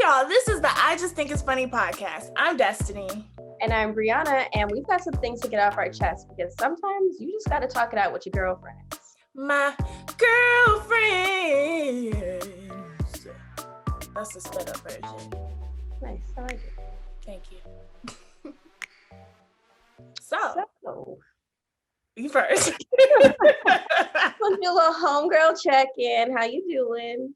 y'all, this is the I Just Think It's Funny podcast. I'm Destiny. And I'm Brianna, and we've got some things to get off our chest because sometimes you just got to talk it out with your girlfriends. My girlfriends. That's the sped up version. Nice, I like it. Thank you. So, you first. Let's do a little homegirl check-in. How you doing?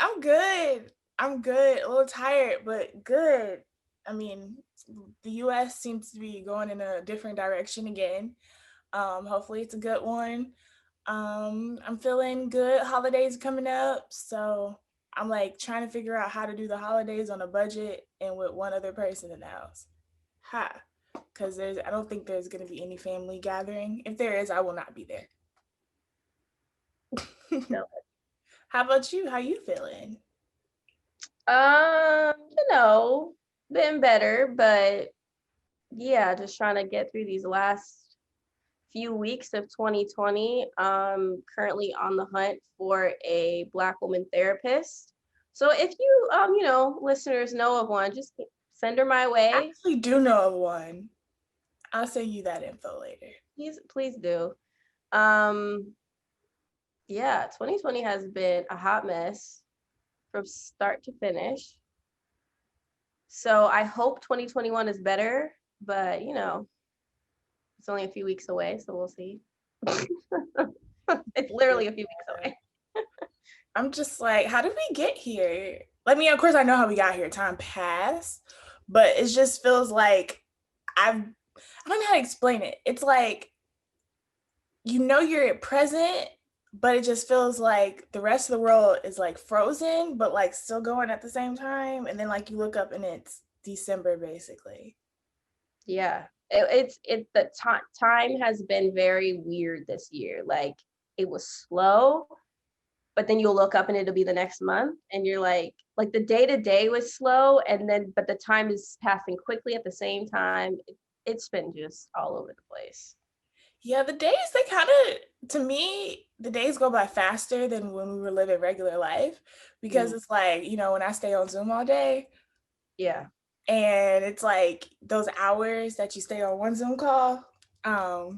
I'm good. I'm good. A little tired, but good. I mean, the U.S. seems to be going in a different direction again. Hopefully it's a good one. I'm feeling good. Holidays coming up, so I'm like trying to figure out how to do the holidays on a budget and with one other person in the house. Because I don't think there's going to be any family gathering. If there is, I will not be there. No. How about you? How you feeling? Been better, but yeah, just trying to get through these last few weeks of 2020. Currently on the hunt for a Black woman therapist. So if you, listeners know of one, just send her my way. I actually do know of one. I'll send you that info later. Please do. 2020 has been a hot mess from start to finish. So I hope 2021 is better, but it's only a few weeks away, so we'll see. It's literally a few weeks away. I'm just like, how did we get here? Of course I know how we got here. Time passed, but it just feels like I don't know how to explain it. It's like, you're present, but it just feels like the rest of the world is like frozen, but like still going at the same time. And then like you look up and it's December basically. Yeah, the time has been very weird this year. Like it was slow, but then you'll look up and it'll be the next month, and you're like the day to day was slow, but the time is passing quickly at the same time. It's been just all over the place. Yeah, the days, to me, the days go by faster than when we were living regular life, because it's like, when I stay on Zoom all day. Yeah. And it's like those hours that you stay on one Zoom call,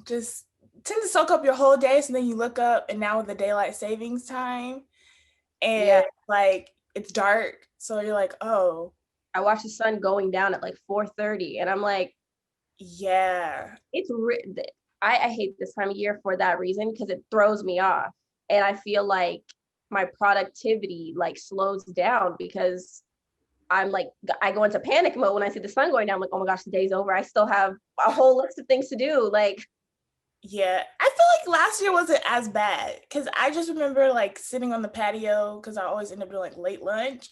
just tend to soak up your whole day. So then you look up and now with the daylight savings time and like it's dark. So you're like, oh. I watch the sun going down at like 4:30 and I'm like, yeah. I hate this time of year for that reason, because it throws me off. And I feel like my productivity like slows down because I'm like, I go into panic mode when I see the sun going down. I'm like, oh my gosh, the day's over. I still have a whole list of things to do. Like, yeah, I feel like last year wasn't as bad because I just remember like sitting on the patio because I always end up doing like late lunch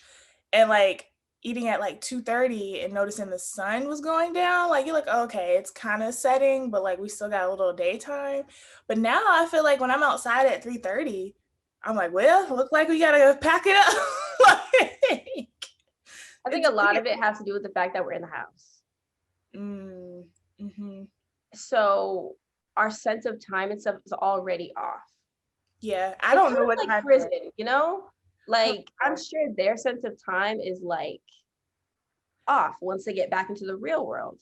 and like eating at like 2:30 and noticing the sun was going down. Like you're like, oh, okay, it's kind of setting, but like we still got a little daytime. But now I feel like when I'm outside at 3:30, I'm like, well, look like we gotta pack it up. I think a lot of it has to do with the fact that we're in the house. Mm-hmm. So our sense of time and stuff is already off. Yeah, I don't know what like prison, Like I'm sure their sense of time is like off once they get back into the real world.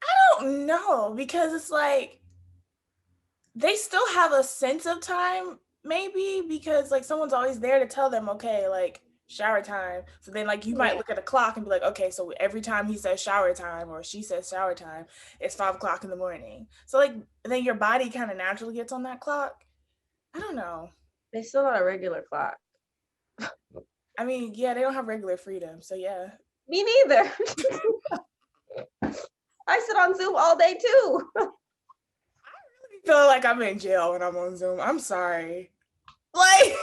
I don't know, because it's like they still have a sense of time, maybe because like someone's always there to tell them, okay, like shower time. So then like you might look at a clock and be like, okay, so every time he says shower time or she says shower time, it's 5:00 in the morning. So like then your body kind of naturally gets on that clock. I don't know. It's still not a regular clock. I mean, yeah, they don't have regular freedom. So yeah. Me neither. I sit on Zoom all day too. I really feel like I'm in jail when I'm on Zoom. I'm sorry. Like,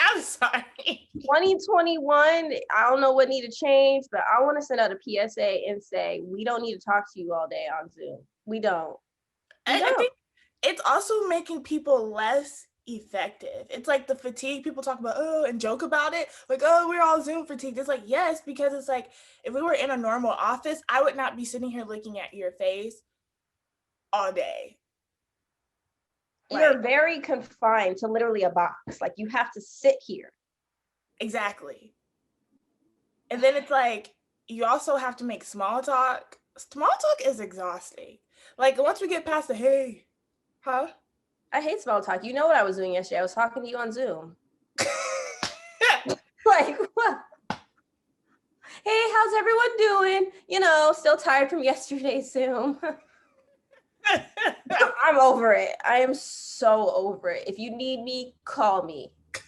I'm sorry. 2021, I don't know what need to change, but I want to send out a PSA and say, we don't need to talk to you all day on Zoom. We don't. I think it's also making people less effective. It's like the fatigue people talk about, and joke about it. Like, we're all Zoom fatigued. It's like, yes, because it's like, if we were in a normal office, I would not be sitting here looking at your face all day. You're very confined to literally a box. Like you have to sit here. Exactly. And then it's like, you also have to make small talk. Small talk is exhausting. Like, once we get past the, hey, huh? I hate small talk. You know what I was doing yesterday? I was talking to you on Zoom. Like, what? Hey, how's everyone doing? You know, still tired from yesterday's Zoom. I'm over it. I am so over it. If you need me, call me. I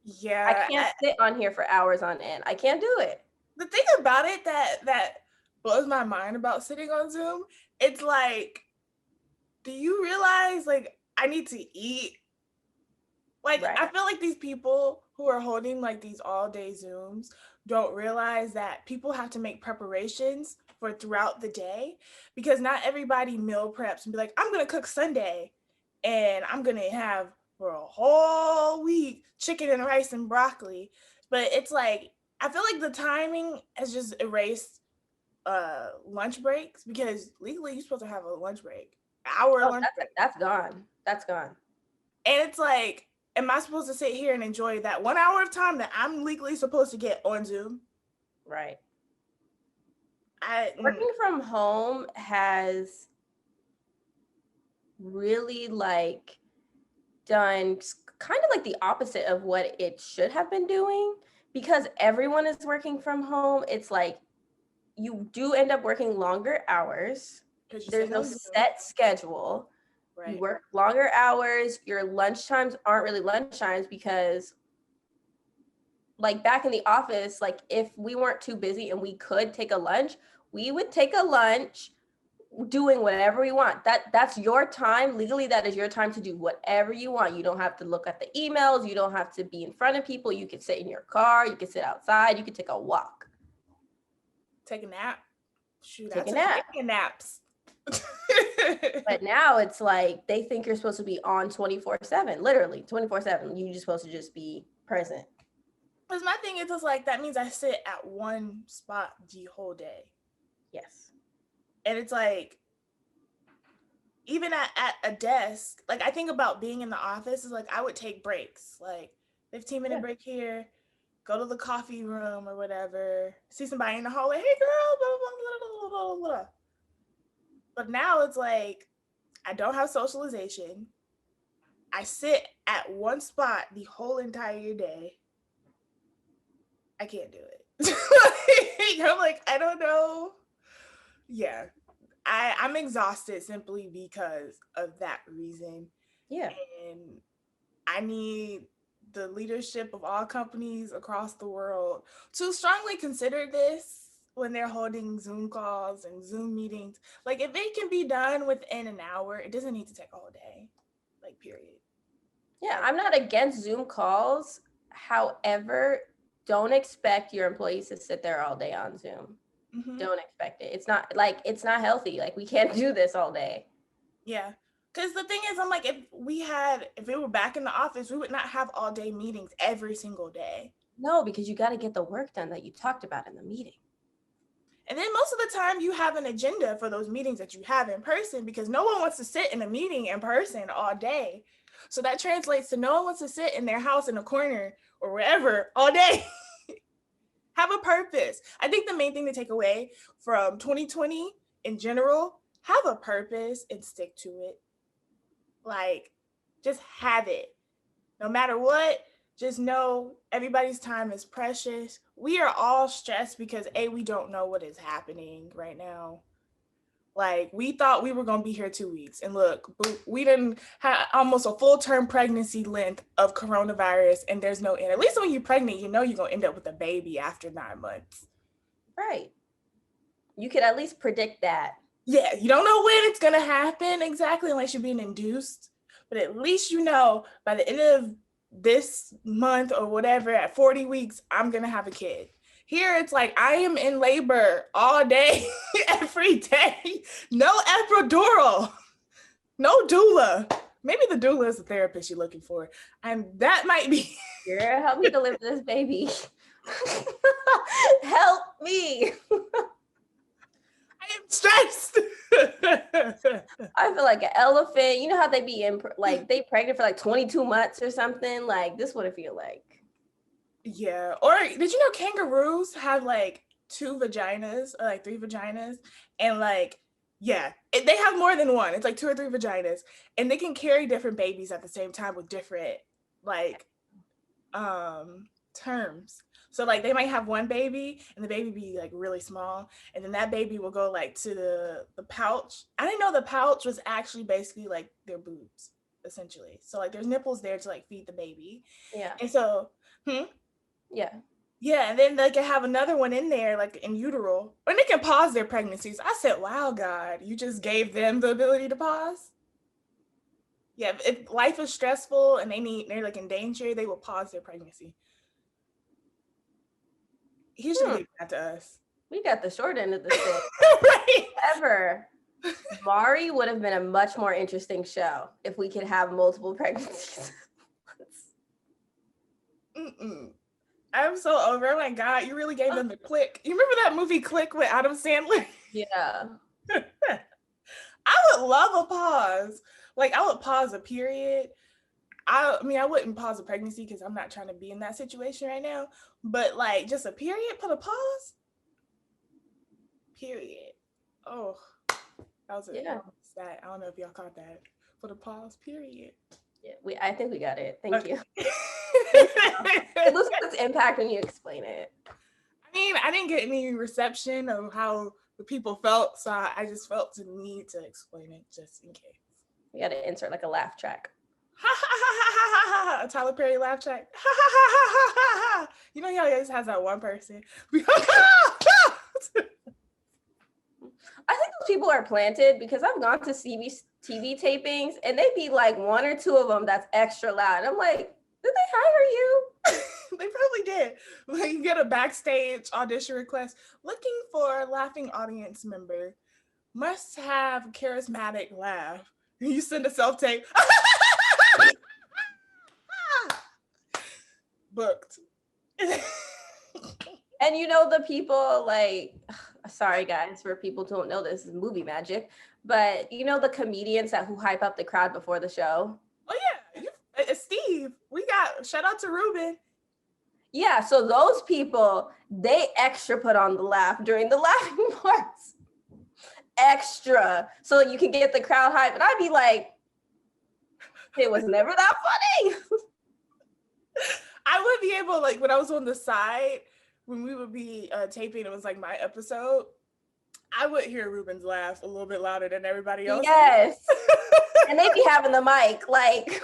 Yeah. can't sit on here for hours on end. I can't do it. The thing about it that blows my mind about sitting on Zoom, it's like, do you realize, like, I need to eat? Like, Right. I feel like these people who are holding like these all day Zooms don't realize that people have to make preparations for throughout the day, because not everybody meal preps and be like, I'm gonna cook Sunday and I'm gonna have for a whole week chicken and rice and broccoli. But it's like, I feel like the timing has just erased lunch breaks, because legally you're supposed to have a lunch break, hour Oh, lunch break. that's gone. That's gone. And it's like, am I supposed to sit here and enjoy that 1 hour of time that I'm legally supposed to get on Zoom? Right. I Working from home has really like done kind of like the opposite of what it should have been doing, because everyone is working from home. It's like you do end up working longer hours. because you're There's sitting no on Zoom, set schedule. You right? work longer hours. Your lunch times aren't really lunch times, because like back in the office, like if we weren't too busy and we could take a lunch, we would take a lunch doing whatever we want. That's your time. Legally, that is your time to do whatever you want. You don't have to look at the emails. You don't have to be in front of people. You can sit in your car. You can sit outside. You can take a walk. Take a nap. Shoot, I Take a took nap. many naps. But now it's like they think you're supposed to be on 24/7, literally 24/7. You're just supposed to just be present. Because my thing is, just like, that means I sit at one spot the whole day. Yes. And it's like, even at a desk, like, I think about being in the office is like, I would take breaks, like 15-minute break here, go to the coffee room or whatever, see somebody in the hallway, hey girl, blah, blah, blah, blah, blah, blah. But now it's like, I don't have socialization. I sit at one spot the whole entire day. I can't do it. I'm like, I don't know. Yeah. I'm exhausted simply because of that reason. Yeah. And I need the leadership of all companies across the world to strongly consider this when they're holding Zoom calls and Zoom meetings. Like, if it can be done within an hour, it doesn't need to take all day. Like, period. Yeah, I'm not against Zoom calls. However, don't expect your employees to sit there all day on Zoom. Mm-hmm. Don't expect it. It's not healthy. Like we can't do this all day. Yeah. Because the thing is, I'm like, if we were back in the office, we would not have all day meetings every single day. No, because you got to get the work done that you talked about in the meeting. And then most of the time you have an agenda for those meetings that you have in person, because no one wants to sit in a meeting in person all day. So that translates to no one wants to sit in their house in a corner or wherever all day. Have a purpose. I think the main thing to take away from 2020 in general, have a purpose and stick to it. Like, just have it. No matter what, just know everybody's time is precious. We are all stressed because we don't know what is happening right now. Like, we thought we were going to be here 2 weeks, and look, we didn't have almost a full-term pregnancy length of coronavirus, and there's no end. At least when you're pregnant, you know you're going to end up with a baby after 9 months. Right. You could at least predict that. Yeah, you don't know when it's going to happen exactly unless you're being induced, but at least you know by the end of this month or whatever, at 40 weeks, I'm going to have a kid. Here, it's like, I am in labor all day, every day. No epidural, no doula. Maybe the doula is the therapist you're looking for. And that might be. Girl, help me deliver this baby. Help me. I am stressed. I feel like an elephant. You know how they be in, like, they pregnant for like 22 months or something? Like, this is what it feel like. Yeah. Or did you know kangaroos have like two vaginas or like three vaginas? And like, yeah, they have more than one. It's like two or three vaginas. And they can carry different babies at the same time with different like terms. So like they might have one baby and the baby be like really small. And then that baby will go like to the pouch. I didn't know the pouch was actually basically like their boobs, essentially. So like there's nipples there to like feed the baby. Yeah. And so Yeah. yeah, and then they can have another one in there, like in utero, and they can pause their pregnancies. I said, "Wow, God, you just gave them the ability to pause." Yeah, if life is stressful and they're like in danger, they will pause their pregnancy. He should Hmm. leave that to us. We got the short end of the stick. Right? However, Mari would have been a much more interesting show if we could have multiple pregnancies. I'm so over. Oh my God, you really gave them the click. You remember that movie Click with Adam Sandler? Yeah. I would love a pause. Like I would pause a period. I mean, I wouldn't pause a pregnancy because I'm not trying to be in that situation right now. But like, just a period, put a pause. Period. Oh, that was that. I don't know if y'all caught that. Put a pause. Period. Yeah, I think we got it. Thank you. It loses its impact when you explain it. I mean, I didn't get any reception of how the people felt, so I just felt the need to explain it just in case. We got to insert like a laugh track. A Tyler Perry laugh track. You know he always has that one person. I think those people are planted because I've gone to TV tapings and they'd be like one or two of them that's extra loud. I'm like, did they hire you? They probably did. Like you get a backstage audition request looking for a laughing audience member. Must have charismatic laugh. You send a self-tape. Booked. And you know the people like, sorry guys, for people who don't know this is movie magic, but you know the comedians who hype up the crowd before the show? Oh yeah, Steve. We got shout out to Ruben. Yeah, so those people, they extra put on the laugh during the laughing parts. Extra. So you can get the crowd hype. And I'd be like, it was never that funny. I would be able, like, when I was on the side, when we would be taping, it was like my episode, I would hear Ruben's laugh a little bit louder than everybody else. Yes. And they'd be having the mic, like.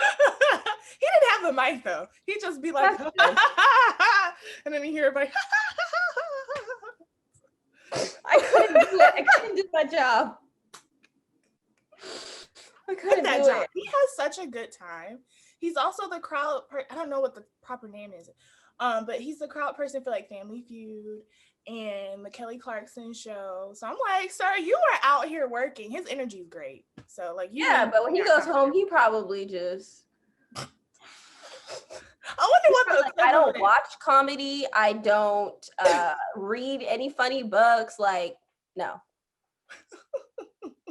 He didn't have the mic, though. He'd just be like, and then you hear everybody, I couldn't do it. I couldn't do my job. I couldn't do it. He has such a good time. He's also the crowd. I don't know what the proper name is, but he's the crowd person for like Family Feud and the Kelly Clarkson show. So I'm like, sir, you are out here working. His energy is great. So like, but when he goes home, he probably just. I wonder what I don't watch comedy. I don't read any funny books. Like, no.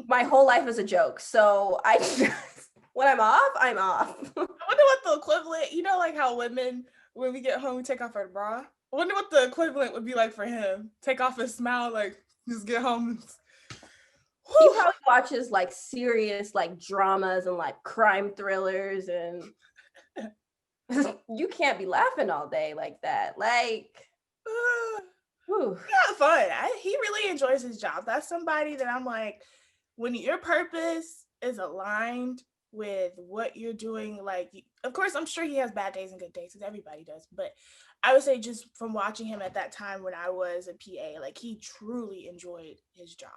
My whole life is a joke. So I just, when I'm off, I'm off. I wonder what the equivalent, you know, like how women, when we get home, we take off our bra. I wonder what the equivalent would be like for him. Take off his smile, like just get home. He probably watches like serious like dramas and like crime thrillers, and you can't be laughing all day like that. Like, yeah, fun. He really enjoys his job. That's somebody that I'm like, when your purpose is aligned with what you're doing, like, of course, I'm sure he has bad days and good days, because everybody does. But I would say just from watching him at that time when I was a PA, like he truly enjoyed his job.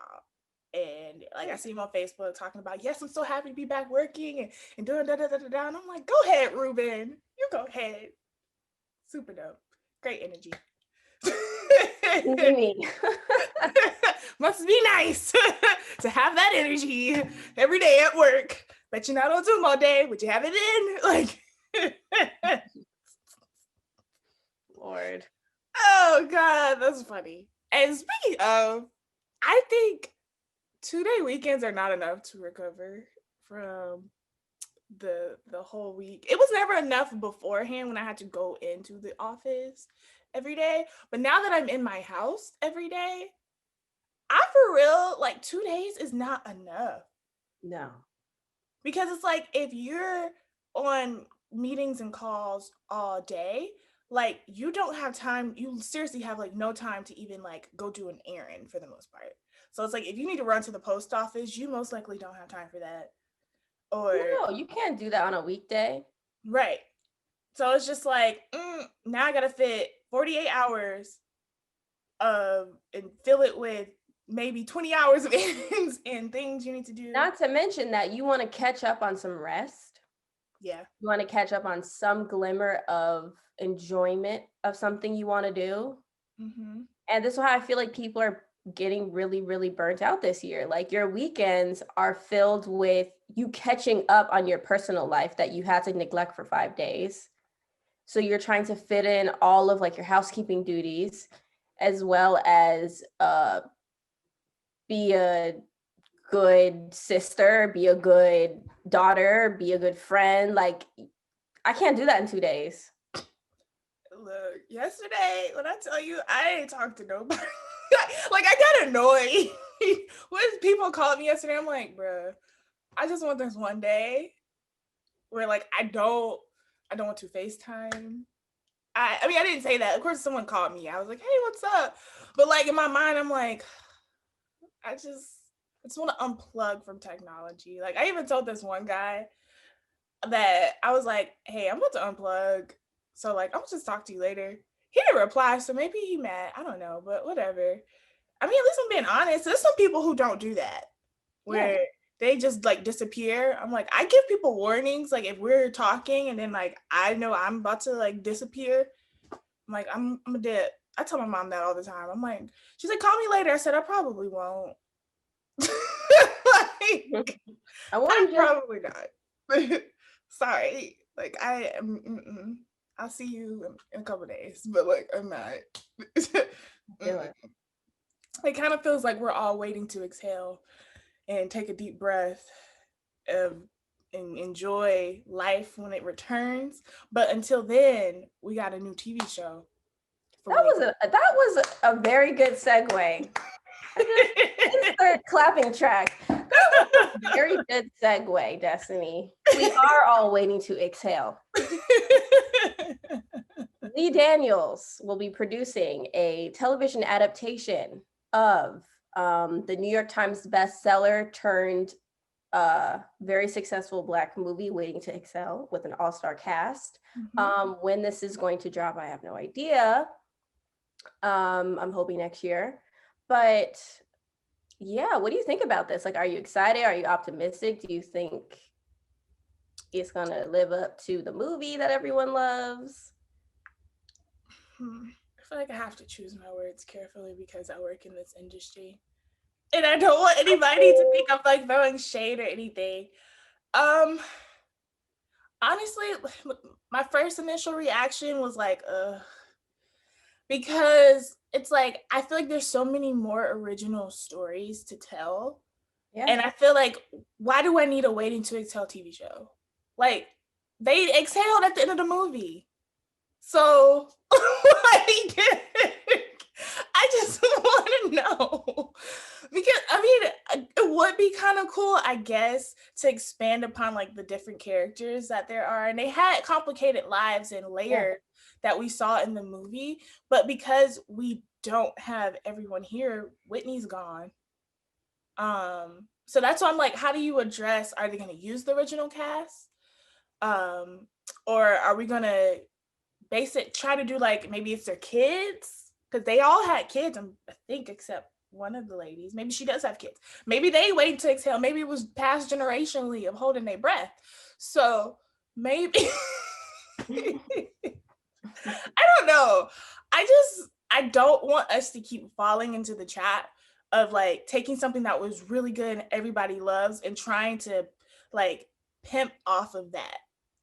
And like I see him on Facebook talking about, yes, I'm so happy to be back working and doing da da da da da. And I'm like, go ahead, Ruben. You go ahead. Super dope. Great energy. Must be nice to have that energy every day at work. Bet you're not on Zoom all day, but you have it in. Like, Lord. Oh God, that's funny. And speaking of, I think 2-day weekends are not enough to recover from the whole week. It was never enough beforehand when I had to go into the office every day. But now that I'm in my house every day, I for real, like 2 days is not enough. No. Because it's like if you're on meetings and calls all day, like you don't have time, you seriously have like no time to even like go do an errand for the most part. So it's like if you need to run to the post office, you most likely don't have time for that. Or No, you can't do that on a weekday. right. So it's just like now I gotta fit 48 hours of and fill it with maybe 20 hours of errands and things you need to do. Not to mention that you want to catch up on some rest. Yeah. You want to catch up on some glimmer of enjoyment of something you want to do. Mm-hmm. And this is why I feel like people are getting really, really burnt out this year. Like your weekends are filled with you catching up on your personal life that you had to neglect for 5 days. So you're trying to fit in all of like your housekeeping duties as well as be a good sister, be a good daughter, be a good friend. Like I can't do that in 2 days. Look, yesterday, when I tell you, I ain't talked to nobody. Like, I got annoyed when people called me yesterday. I'm like, bruh, I just want this one day where, like, I don't want to FaceTime. I mean, I didn't say that. Of course, someone called me. I was like, hey, what's up? But, like, in my mind, I'm like, I just want to unplug from technology. Like, I even told this one guy that I was like, hey, I'm about to unplug. So like, I'll just talk to you later. He didn't reply, so maybe he mad. I don't know, but whatever. I mean, at least I'm being honest. There's some people who don't do that, where they just like disappear. I'm like, I give people warnings. Like if we're talking and then like I know I'm about to like disappear, I'm like, I'm a dip. I tell my mom that all the time. I'm like, she's like, call me later. I said, I probably won't. Like, I I warned you. probably not. Sorry. Like I am. I'll see you in a couple days, but like I'm not. It kind of feels like we're all waiting to exhale and take a deep breath of and enjoy life when it returns. But until then, we got a new TV show. That was a very good segue. Insert clapping track. That was a very good segue, Destiny. We are all waiting to exhale. Lee Daniels will be producing a television adaptation of the New York Times bestseller turned very successful Black movie, Waiting to Exhale, with an all-star cast. Mm-hmm. When this is going to drop, I have no idea. I'm hoping next year. But yeah, what do you think about this? Like, are you excited? Are you optimistic? Do you think it's gonna live up to the movie that everyone loves? I feel like I have to choose my words carefully because I work in this industry. And I don't want anybody to think I'm like throwing shade or anything. Honestly, my first initial reaction was like, because it's like I feel like there's so many more original stories to tell. Yeah. And I feel like, why do I need a Waiting to Exhale TV show? Like, they exhaled at the end of the movie. So, like, I just want to know. Because, I mean, it would be kind of cool, I guess, to expand upon, like, the different characters that there are. And they had complicated lives and layers that we saw in the movie. But because we don't have everyone here, Whitney's gone. So that's why I'm like, how do you address, are they going to use the original cast? Or are we going to try to do like, maybe it's their kids? Because they all had kids, I think, except one of the ladies. Maybe she does have kids. Maybe they wait to exhale. Maybe it was passed generationally of holding their breath. So maybe, I don't know. I don't want us to keep falling into the trap of like taking something that was really good and everybody loves and trying to like pimp off of that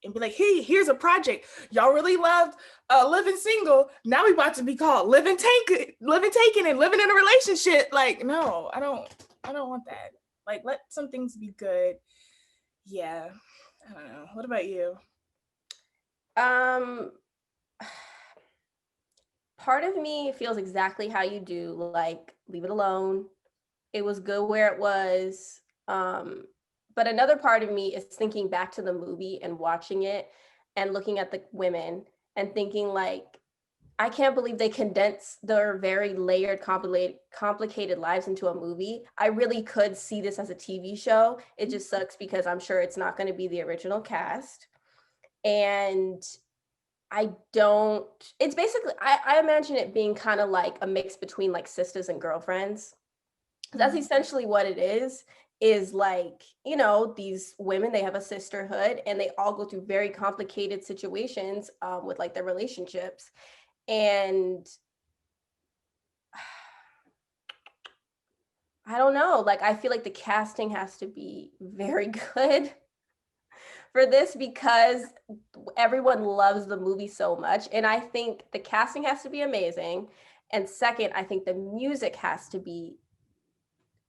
and be like, hey, here's a project. Y'all really loved Living Single. Now we about to be called Living Taken and Living in a Relationship. Like, no, I don't want that. Like, let some things be good. Yeah. I don't know. What about you? Um, Part of me feels exactly how you do, like leave it alone. It was good where it was. Um, but another part of me is thinking back to the movie and watching it and looking at the women and thinking like, I can't believe they condensed their very layered, complicated lives into a movie. I really could see this as a TV show. It just sucks because I'm sure it's not going to be the original cast. And I don't, it's basically, I imagine it being kind of like a mix between like sisters and girlfriends. That's essentially what it is like, you know, these women, they have a sisterhood and they all go through very complicated situations with like their relationships. And I don't know, like, I feel like the casting has to be very good for this because everyone loves the movie so much. And I think the casting has to be amazing. And second, I think the music has to be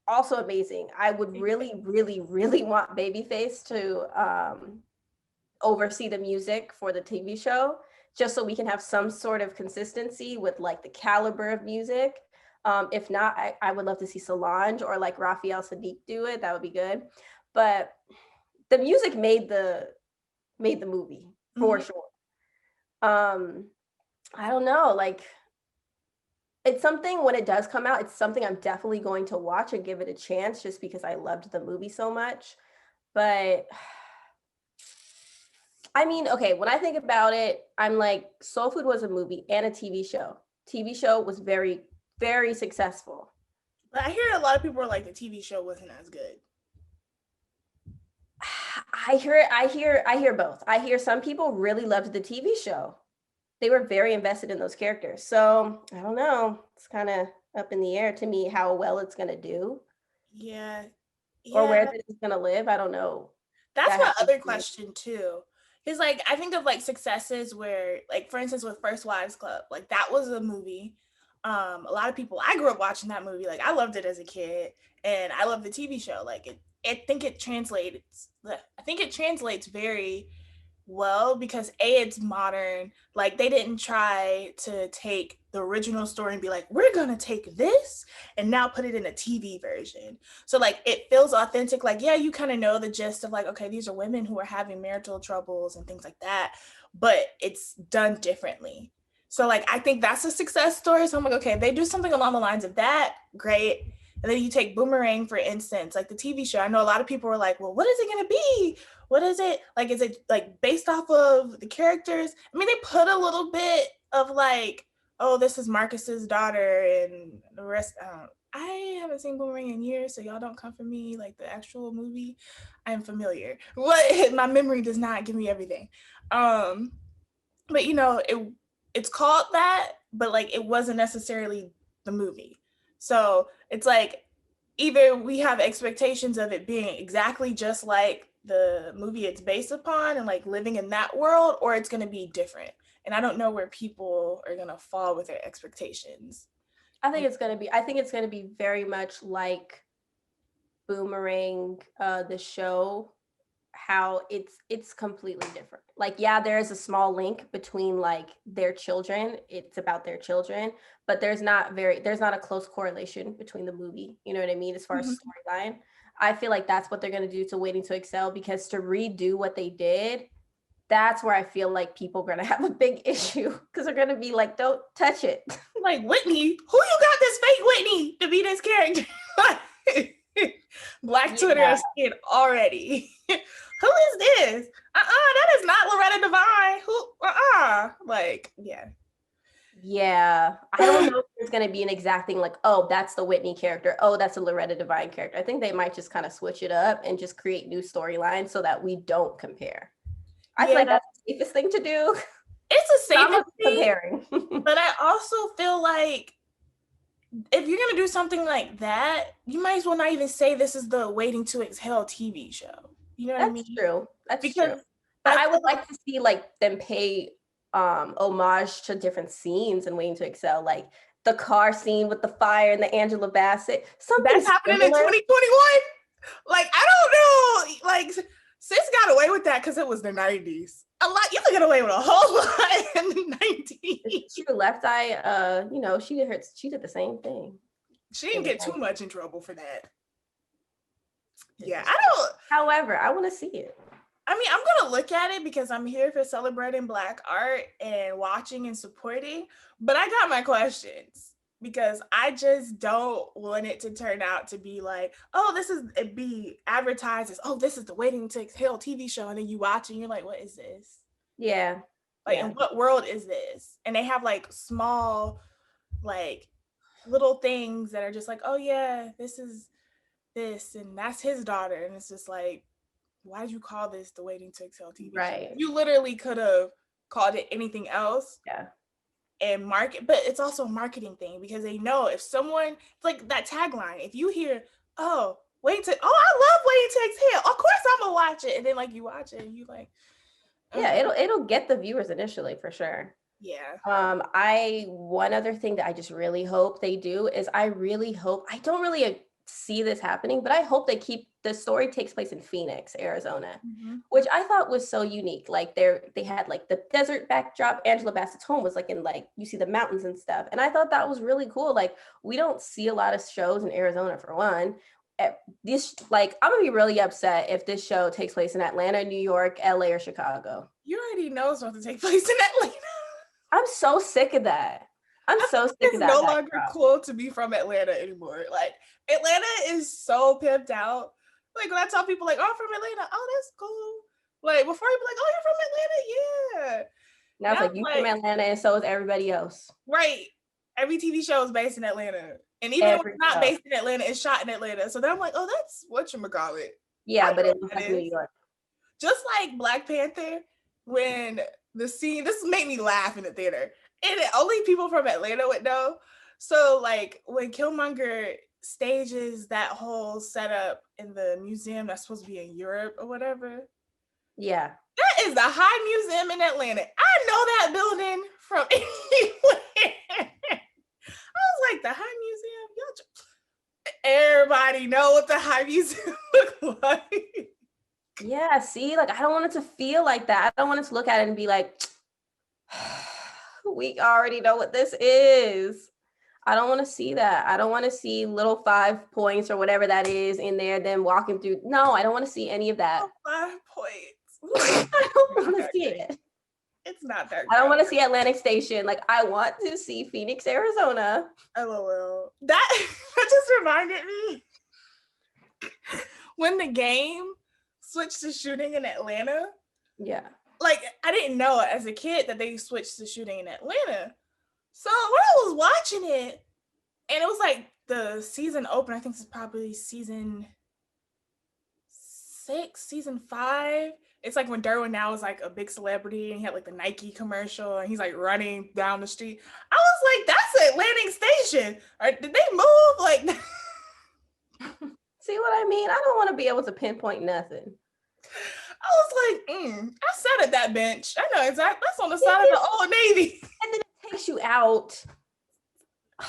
also amazing. I would really, really, really want Babyface to oversee the music for the TV show, just so we can have some sort of consistency with like the caliber of music. If not, I would love to see Solange or like Raphael Sadiq do it. That would be good. But the music made the movie for sure. I don't know, like it's something when it does come out, it's something I'm definitely going to watch and give it a chance just because I loved the movie so much. But I mean, okay, when I think about it, I'm like, Soul Food was a movie and a TV show. TV show was very, very successful. But I hear a lot of people are like the TV show wasn't as good. I hear both. I hear some people really loved the TV show. They were very invested in those characters. So I don't know. It's kind of up in the air to me how well it's gonna do Yeah, or yeah. where it's gonna live. I don't know. That's That my happens other to me. question too. Cause like I think of like successes where like for instance with First Wives Club, like that was a movie. A lot of people I grew up watching that movie. Like I loved it as a kid and I love the TV show. Like I think it translates very well because it's modern. Like they didn't try to take the original story and be like, we're gonna take this and now put it in a TV version. So like it feels authentic. Like, yeah, you kind of know the gist of like, okay, these are women who are having marital troubles and things like that, but it's done differently. So like I think that's a success story. So I'm like, okay, they do something along the lines of that, great. And then you take Boomerang, for instance, like the TV show. I know a lot of people were like, well, what is it going to be? What is it? Like, is it like based off of the characters? I mean, they put a little bit of like, oh, this is Marcus's daughter and the rest. I haven't seen Boomerang in years, so y'all don't come for me like the actual movie. I am familiar. What my memory does not give me everything. Um, but you know, it's called that, but like it wasn't necessarily the movie. So it's like either we have expectations of it being exactly just like the movie it's based upon and like living in that world, or it's going to be different. And I don't know where people are going to fall with their expectations. I think it's gonna be very much like Boomerang, the show, how it's completely different. Like, yeah, there is a small link between like their children. It's about their children, but there's not a close correlation between the movie. You know what I mean? As far as Mhm. storyline, I feel like that's what they're gonna do to Waiting to Excel because to redo what they did, that's where I feel like people are gonna have a big issue because they're gonna be like, don't touch it. Like Whitney, who you got this fake Whitney to be this character? Black Twitter Yeah. is scared already. Who is this? That is not Loretta Devine. Who? Like, yeah. Yeah, I don't know if there's gonna be an exact thing like, oh, that's the Whitney character. Oh, that's a Loretta Devine character. I think they might just kind of switch it up and just create new storylines so that we don't compare. I feel like Yeah, that's the safest thing to do. it's a So I'm safest not thing, comparing. but I also feel like if you're gonna do something like that, you might as well not even say this is the Waiting to Exhale TV show. You know what I That's mean? true. That's true. Because But I I feel would like like to see like them pay homage to different scenes and Waiting to Excel, like the car scene with the fire and the Angela Bassett, something that's happening in similar. 2021. Like I don't know. Like Sis got away with that because it was the 90s. A lot, you could get away with a whole lot in the 90s. It's true. Left Eye, she did the same thing. She didn't get too much in trouble for that. Yeah, However, I want to see it. I mean, I'm gonna look at it because I'm here for celebrating Black art and watching and supporting, but I got my questions because I just don't want it to turn out to be like, oh, be advertised as, oh, this is the Waiting to Exhale TV show, and then you watch and you're like, what is this? Yeah. Like, in what world is this? And they have like small, like little things that are just like, oh yeah, this is this, and that's his daughter, and it's just like, why'd you call this the Waiting to Exhale TV show? You literally could have called it anything else. Yeah. And market, but it's also a marketing thing because they know if someone, like that tagline, if you hear, oh, I love Waiting to Exhale, of course I'm gonna watch it. And then like you watch it and you like, yeah, it'll get the viewers initially for sure. Yeah. One other thing that I just really hope they do is I don't really see this happening, but I hope they keep the story takes place in Phoenix, Arizona, which I thought was so unique. Like they had like the desert backdrop. Angela Bassett's home was like in like, you see the mountains and stuff. And I thought that was really cool. Like we don't see a lot of shows in Arizona for one. This, like, I'm gonna be really upset if this show takes place in Atlanta, New York, LA, or Chicago. You already know it's supposed to take place in Atlanta. I'm so sick of that. It's no longer cool to be from Atlanta anymore. Like Atlanta is so pimped out. Like when I tell people like, oh, I'm from Atlanta, oh, that's cool. Like before you'd be like, oh, you're from Atlanta, yeah. Now it's like, you from Atlanta and so is everybody else. Right. Every TV show is based in Atlanta. And even if it's not based in Atlanta, it's shot in Atlanta. So then I'm like, oh, that's whatchamacallit. Yeah, but it looks like New York. Just like Black Panther, when this made me laugh in the theater. And only people from Atlanta would know. So like when Killmonger stages that whole setup in the museum that's supposed to be in Europe or whatever. Yeah. That is the High Museum in Atlanta. I know that building from anywhere. I was like, the High Museum? Everybody know what the High Museum look like. Yeah, see, like I don't want it to feel like that. I don't want it to look at it and be like, we already know what this is. I don't want to see that. I don't want to see little 5 points or whatever that is in there, then walking through. No, I don't want to see any of that. 5 points. I don't want to see it. It's not that. I don't want to see Atlantic Station. Like I want to see Phoenix, Arizona. LOL. That just reminded me when the game switched to shooting in Atlanta. Yeah. Like I didn't know as a kid that they switched to shooting in Atlanta. So when I was watching it, and it was like the season open, I think it's probably season 6, season 5. It's like when Derwin now is like a big celebrity and he had like the Nike commercial and he's like running down the street. I was like, that's Atlantic Station. Or did they move? Like, see what I mean? I don't want to be able to pinpoint nothing. I was like, I sat at that bench. I know exactly. That's on the side of the Old Navy. And then it takes you out. I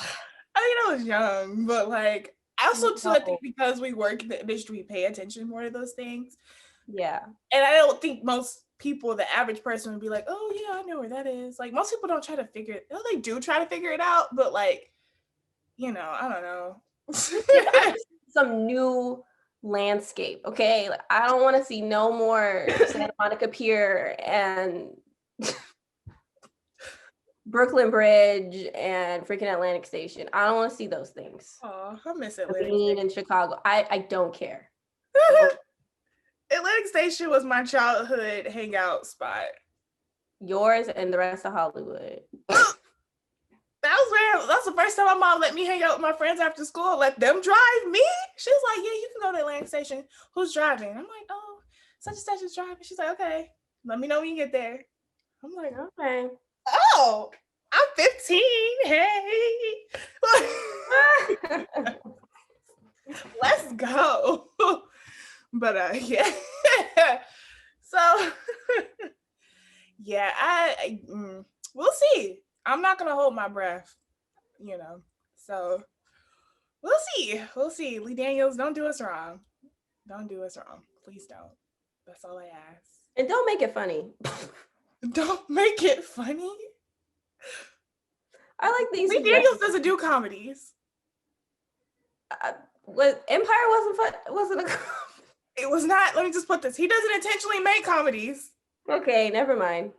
mean, I was young, but like, I also too, I think because we work in the industry, we pay attention more to those things. Yeah. And I don't think most people, the average person would be like, oh yeah, I know where that is. Like most people don't try to figure it. They do try to figure it out, but like, you know, I don't know. Some new landscape, okay? Like, I don't want to see no more Santa Monica Pier and Brooklyn Bridge and freaking Atlantic Station. I don't want to see those things. Oh, I miss Atlantic Station. In Chicago. I don't care. Atlantic Station was my childhood hangout spot. Yours and the rest of Hollywood. That's the first time my mom let me hang out with my friends after school. Let them drive me. She was like, yeah, you can go to Atlantic Station. Who's driving? I'm like, oh, such and such is driving. She's like, okay, let me know when you get there. I'm like, okay. Oh, I'm 15. Hey. Let's go. But yeah. So yeah, we'll see. I'm not gonna hold my breath, you know. So we'll see. Lee Daniels, don't do us wrong. Don't do us wrong. Please don't. That's all I ask. And don't make it funny. Don't make it funny. I like these Lee suggestions. Daniels doesn't do comedies. What Empire wasn't fun? Wasn't a. It was not. Let me just put this. He doesn't intentionally make comedies. Okay, never mind.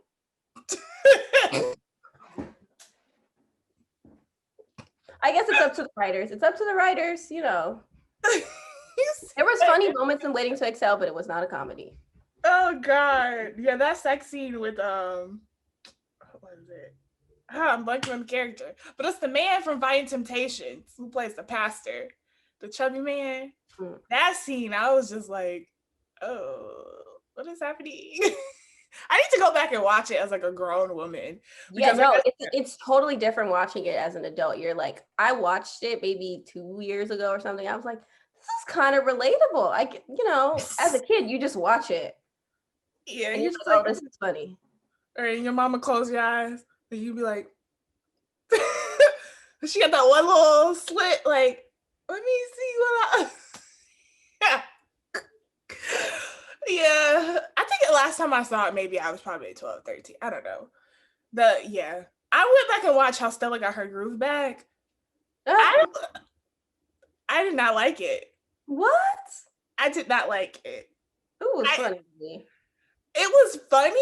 I guess it's up to the writers. It's up to the writers, you know. There was funny moments in Waiting to Excel, but it was not a comedy. Oh God. Yeah, that sex scene with what is it? I'm blanking on the character. But it's the man from Violent Temptations who plays the pastor, the chubby man. Mm. That scene, I was just like, oh, what is happening? I need to go back and watch it as like a grown woman. Yeah, no, it's totally different watching it as an adult. You're like, I watched it maybe 2 years ago or something. I was like, this is kind of relatable. As a kid, you just watch it. Yeah, and you're like, oh, this is funny. Or your mama close your eyes and you be like, she got that one little slit, like, let me see what I Yeah. I think the last time I saw it, maybe I was probably 12, 13. I don't know. I went back and watched how Stella got her groove back. I did not like it. What? I did not like it. It was funny to me. It was funny,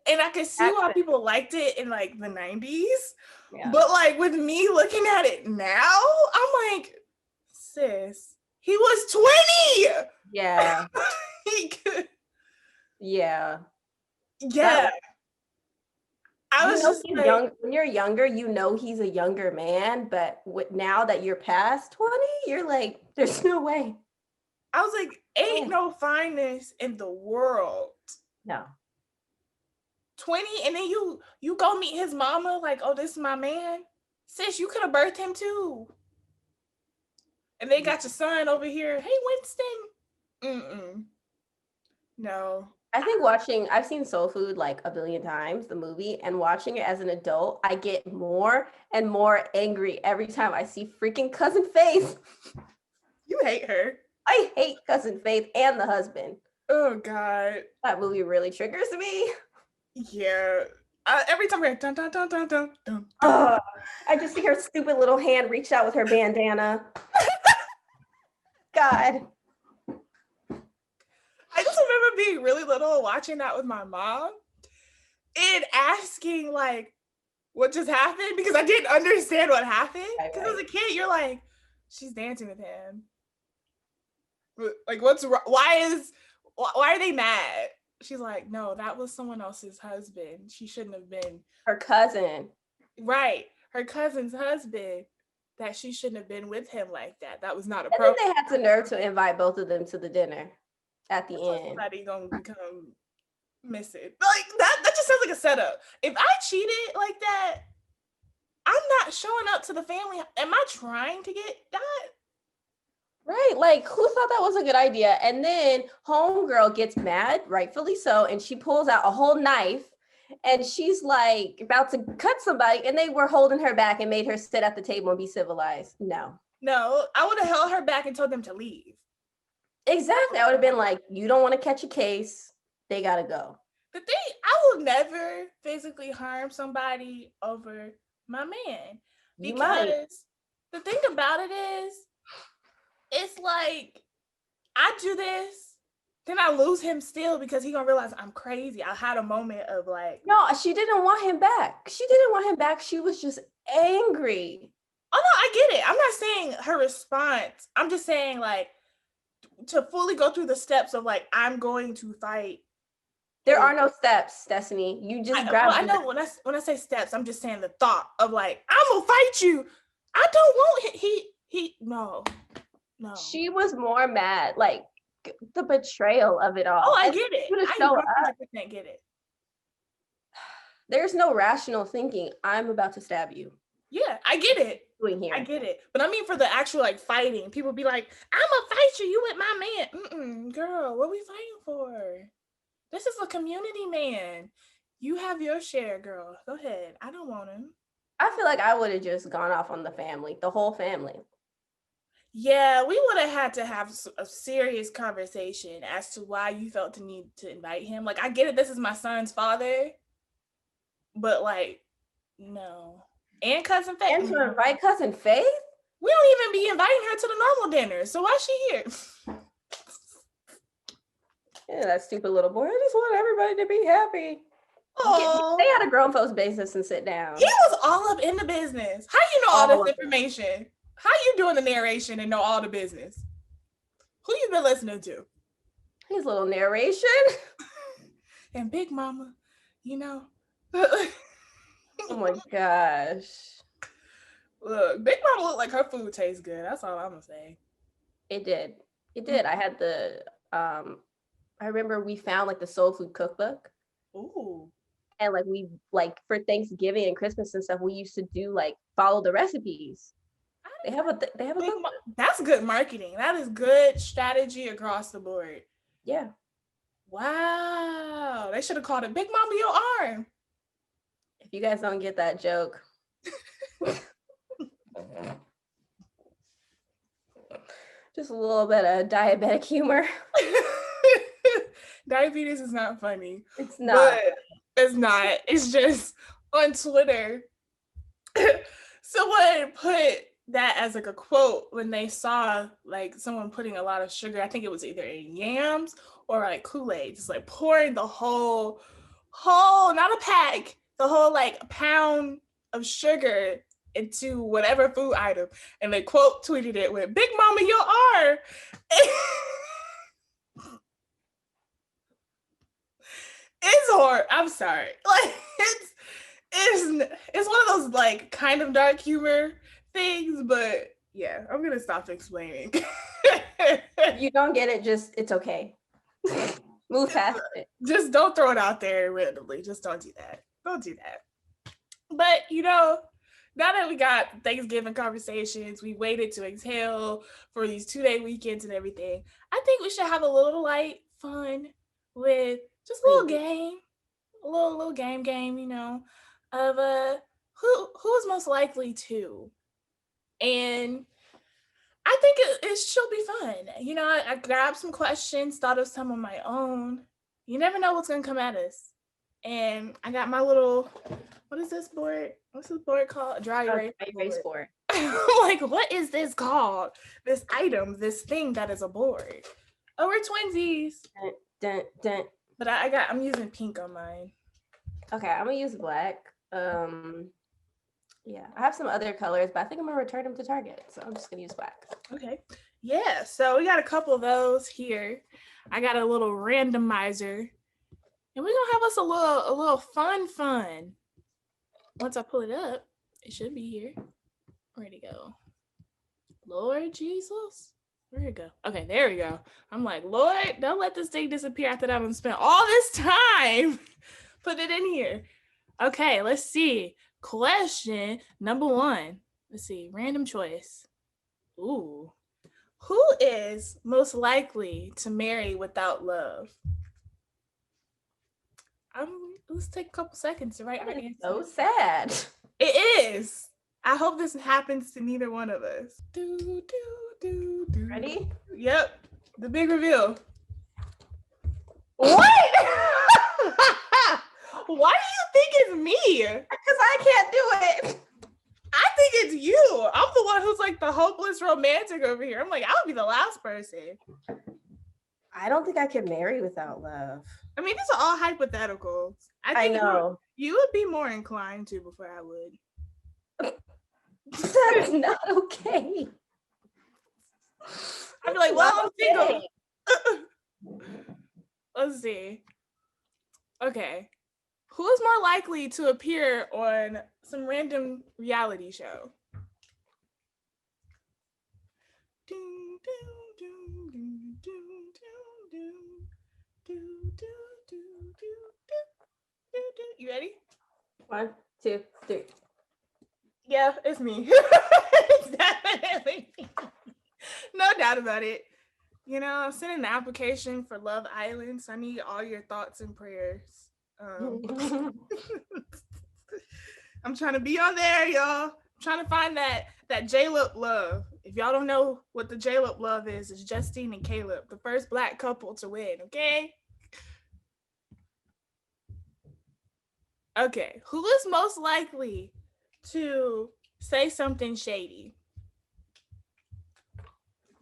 and I could see why people liked it in like the 90s. Yeah. But like with me looking at it now, I'm like, sis, he was 20. Yeah. Yeah. Yeah. I was just like, young. When you're younger, you know he's a younger man, but now that you're past 20, you're like, there's no way. I was like, ain't no fineness in the world. No. 20, and then you go meet his mama, like, oh, this is my man. Sis, you could have birthed him too. And they got your son over here. Hey, Winston. No. I think I've seen Soul Food like a billion times, the movie, and watching it as an adult, I get more and more angry every time I see freaking Cousin Faith. You hate her. I hate Cousin Faith and the husband. Oh, God. That movie really triggers me. Yeah. Every time I hear dun, dun, dun, dun, dun, dun. I just see her stupid little hand reach out with her bandana. God. I just remember being really little, watching that with my mom and asking, like, what just happened? Because I didn't understand what happened. Because as a kid, you're like, she's dancing with him. Like, what's wrong? Why are they mad? She's like, no, that was someone else's husband. She shouldn't have been. Her cousin. Right. Her cousin's husband. That she shouldn't have been with him like that. That was not appropriate. And then they had the nerve to invite both of them to the dinner at the end. Somebody gonna become missing. Like, that just sounds like a setup. If I cheated like that, I'm not showing up to the family. Am I trying to get that? Right, like who thought that was a good idea? And then homegirl gets mad, rightfully so, and she pulls out a whole knife and she's like about to cut somebody, and they were holding her back and made her sit at the table and be civilized. No, I would have held her back and told them to leave. Exactly. I would have been like, you don't want to catch a case, they gotta go. I will never physically harm somebody over my man, because the thing about it is, it's like, I do this, then I lose him still because he gonna realize I'm crazy. I had a moment of like, no, she didn't want him back. She was just angry. Oh no, I get it. I'm not saying her response. I'm just saying, like, to fully go through the steps of like, I'm going to fight. There are no steps, Destiny. You just grab. I know when I say steps, I'm just saying the thought of like, I'm gonna fight you. I don't want he no. She was more mad, like the betrayal of it all. Oh, I get it. I 100% get it. There's no rational thinking. I'm about to stab you. Yeah, I get it. Here. I get it. But I mean, for the actual like fighting, people be like, I'm gonna fight you. You with my man. Girl, what are we fighting for? This is a community man. You have your share, girl. Go ahead. I don't want him. I feel like I would have just gone off on the family, the whole family. Yeah, we would have had to have a serious conversation as to why you felt the need to invite him. Like, I get it, this is my son's father, but like, no. And cousin Faith. And to invite cousin Faith? We don't even be inviting her to the normal dinner. So why she here? Yeah, that stupid little boy. I just want everybody to be happy. Oh, Stay out of grown folks' business and sit down. he was all up in the business. How you know all this information? How you doing the narration and know all the business? Who you been listening to? His little narration. And Big Mama, you know. Oh my gosh. Look, Big Mama looked like her food tastes good. That's all I'm gonna say. It did. It did. I had I remember we found like the soul food cookbook. Ooh. And like we like for Thanksgiving and Christmas and stuff, we used to do like follow the recipes. They have a cookbook. That's good marketing. That is good strategy across the board. Yeah. Wow. They should have called it Big Mama Your Arm. If you guys don't get that joke. Just a little bit of diabetic humor. Diabetes is not funny. It's not. It's not. It's just on Twitter. Someone put that as like a quote when they saw like someone putting a lot of sugar. I think it was either in yams or like Kool-Aid, just like pouring the whole, not a pack, the whole like pound of sugar into whatever food item. And they quote tweeted it with Big Mama you are. It's hard. I'm sorry. Like it's one of those like kind of dark humor things, but yeah, I'm gonna stop explaining. If you don't get it, just it's okay. Move past it. Just don't throw it out there randomly. Just don't do that. Don't do that. But you know, now that we got Thanksgiving conversations, we waited to exhale for these 2-day weekends and everything. I think we should have a little light fun with just a little game, a little game, you know, of who is most likely to. And I think it should be fun. You know, I grabbed some questions, thought of some of my own. You never know what's gonna come at us. And I got my little, what is this board? What's this board called? A dry erase board. I'm like, what is this called? This item, this thing that is a board. Oh, we're twinsies. Dun, dun. But I'm using pink on mine. Okay, I'm gonna use black. Yeah, I have some other colors, but I think I'm gonna return them to Target. So I'm just gonna use black. Okay. Yeah, so we got a couple of those here. I got a little randomizer. And we're gonna have us a little fun. Once I pull it up, it should be here. Where'd it go? Lord Jesus. Where'd it go? Okay, there we go. I'm like, Lord, don't let this thing disappear after that I've spent all this time. Put it in here. Okay, let's see. Question number 1. Let's see. Random choice. Ooh. Who is most likely to marry without love? Let's take a couple seconds to write our answer. So sad. It is. I hope this happens to neither one of us. Ready? Yep. The big reveal. What? Why do you think it's me? Because I can't do it. I think it's you. I'm the one who's like the hopeless romantic over here. I'm like, I would be the last person. I don't think I can marry without love. I mean, these are all hypotheticals. I know. You would be more inclined to before I would. That is not okay. I'd be like, well, I'm single. Let's see. Okay. Who is more likely to appear on some random reality show? You ready? 1, 2, 3. Yeah, it's me. It's definitely me. No doubt about it. You know, I'm sending the application for Love Island, so I need all your thoughts and prayers. I'm trying to be on there, y'all. I'm trying to find that J-Lo love. If y'all don't know what the J-Lo love is, it's Justine and Caleb, the first Black couple to win. Okay. Okay. Who is most likely to say something shady?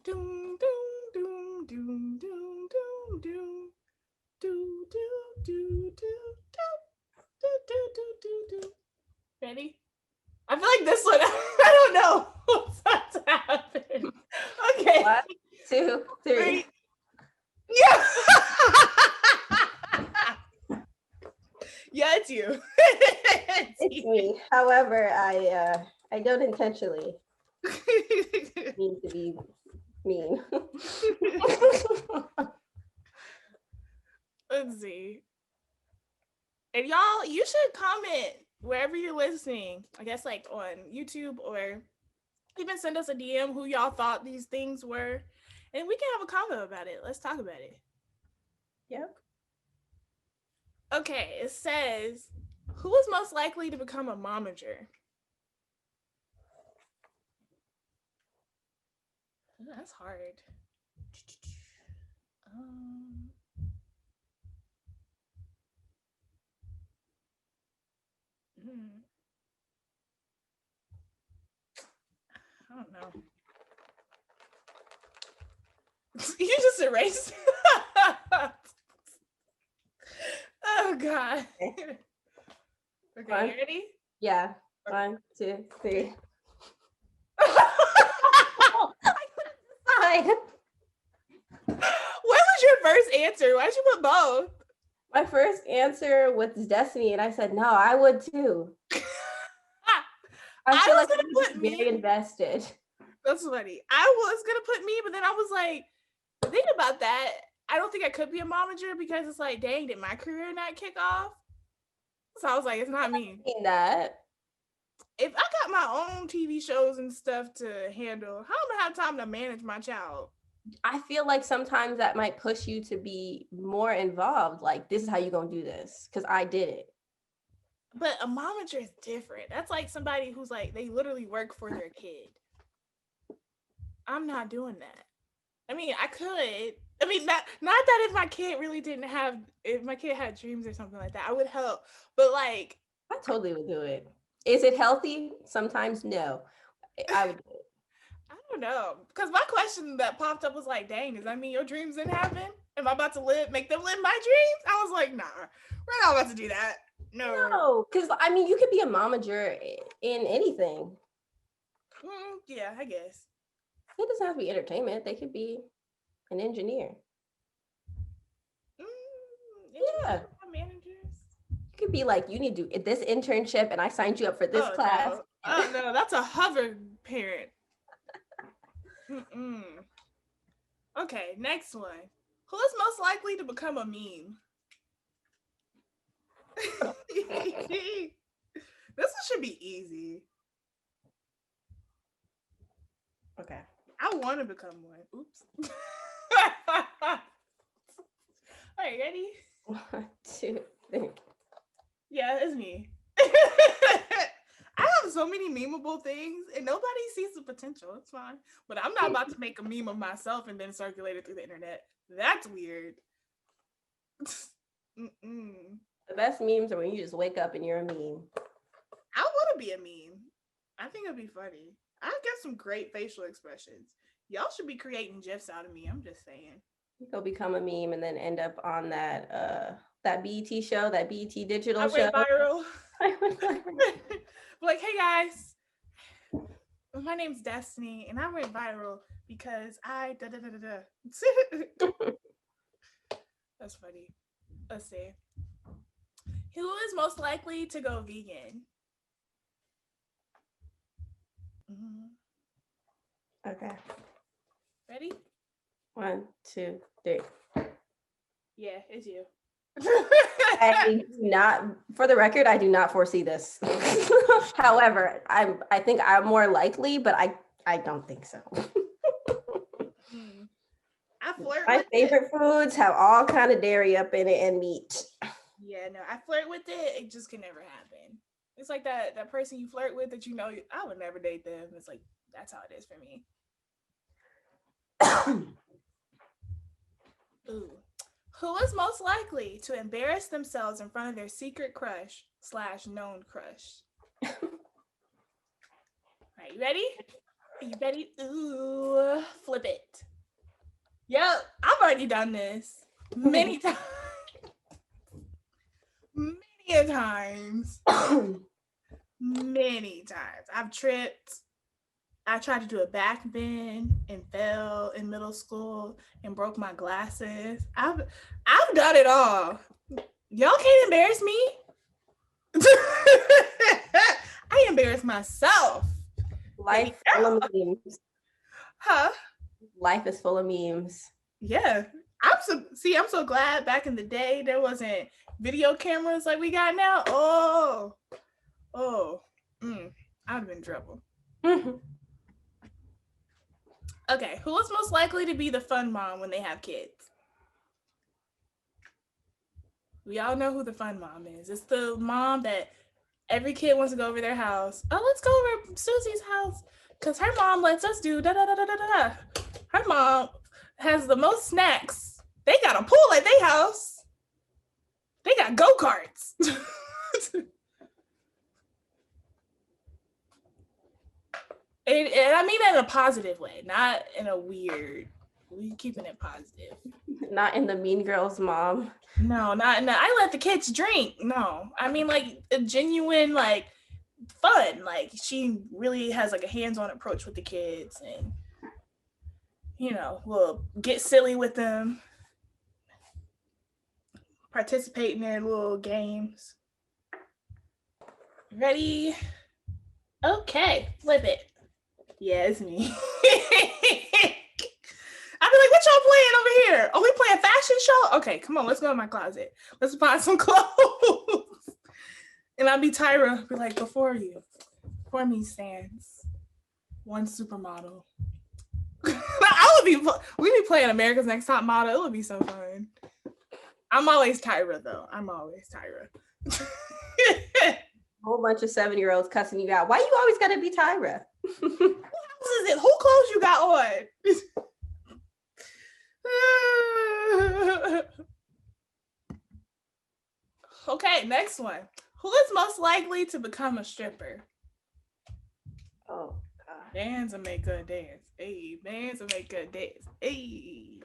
Doom doom doom doom doom doom doom do do do do do do do do do. Ready? I feel like this one. I don't know what's about to happen. Okay. 1, 2, 3. Three. Yeah. Yeah, it's you. It's me. However, I don't intentionally mean to be mean. Let's see. And y'all, you should comment wherever you're listening. I guess like on YouTube, or even send us a DM who y'all thought these things were, and we can have a convo about it. Let's talk about it. Yep. Okay, it says, who is most likely to become a momager? That's hard. I don't know. You just erased. Oh God. Okay, you ready? Yeah. 1, 2, 3. What was your first answer? Why'd you put both? My first answer was Destiny, and I said no, I would too. I feel like I'm very invested. That's funny. I was gonna put me, but then I was like, think about that. I don't think I could be a momager because it's like, dang, did my career not kick off? So I was like, it's not me. That If I got my own TV shows and stuff to handle, how am I gonna have time to manage my child? I feel like sometimes that might push you to be more involved. Like, this is how you're gonna do this, because I did it. But a momager is different. That's like somebody who's like, they literally work for their kid. I'm not doing that. I mean, I could. I mean, not that if my kid really didn't have, if my kid had dreams or something like that, I would help. But like, I totally would do it. Is it healthy? Sometimes no. I would do it. I don't know. Because my question that popped up was like, dang, does that mean your dreams didn't happen? Am I about to make them live my dreams? I was like, nah, we're not about to do that. No, because I mean, you could be a momager in anything. Yeah, I guess. It doesn't have to be entertainment. They could be an engineer. Yeah. Managers. It could be like, you need to do this internship, and I signed you up for this class. No. Oh no, that's a hover parent. Okay, next one. Who is most likely to become a meme? This one should be easy. Okay. I want to become one. Oops. All right, ready? 1, 2, 3. Yeah, it's me. I have so many memeable things, and nobody sees the potential. It's fine. But I'm not about to make a meme of myself and then circulate it through the internet. That's weird. The best memes are when you just wake up and you're a meme. I want to be a meme. I think it'd be funny. I get some great facial expressions. Y'all should be creating GIFs out of me. I'm just saying. Go become a meme and then end up on that BET show, that BET digital show. Went viral. Like, hey guys, my name's Destiny, and I went viral because I da da da da da. That's funny. Let's see. Who is most likely to go vegan? Okay. Ready? 1, 2, 3. Yeah, it's you. I do not, for the record, I do not foresee this. However, I think I'm more likely, but I don't think so. I flirt My with favorite foods have all kind of dairy up in it and meat. Yeah, no, I flirt with it. It just can never happen. It's like that person you flirt with that you know I would never date them. It's like that's how it is for me. Ooh. Who is most likely to embarrass themselves in front of their secret crush / known crush? Are you ready? Are you ready? Ooh, flip it. Yep, I've already done this many times. Many times. Many times. I've tripped. I tried to do a back bend and fell in middle school and broke my glasses. I've done it all. Y'all can't embarrass me. I embarrass myself. Life full of memes. Huh? Life is full of memes. Yeah. I'm so glad back in the day there wasn't video cameras like we got now. I'd have been in trouble. Okay, who is most likely to be the fun mom when they have kids? We all know who the fun mom is. It's the mom that every kid wants to go over their house. Oh, let's go over Susie's house because her mom lets us do da da da da da da. Her mom has the most snacks. They got a pool at their house. They got go-karts. And I mean that in a positive way, not in a weird. We keeping it positive. Not in the Mean Girls mom. No, not in the, I let the kids drink. No, I mean like a genuine like fun. Like she really has like a hands-on approach with the kids, and will get silly with them, participate in their little games. Ready? Okay, flip it. Yeah, it's me. I'd be like, what y'all playing over here? Oh, we playing fashion show? Okay, come on, let's go in my closet. Let's buy some clothes. And I'd be Tyra, be like, before me stands one supermodel. We'd be playing America's Next Top Model. It would be so fun. I'm always Tyra, though. I'm always Tyra. A whole bunch of 7-year-olds cussing you out. Why you always gotta be Tyra? Who is it? Who clothes you got on? Okay, next one. Who is most likely to become a stripper? Oh, God. Bands will make good dance. Hey, bands will make good dance. Hey.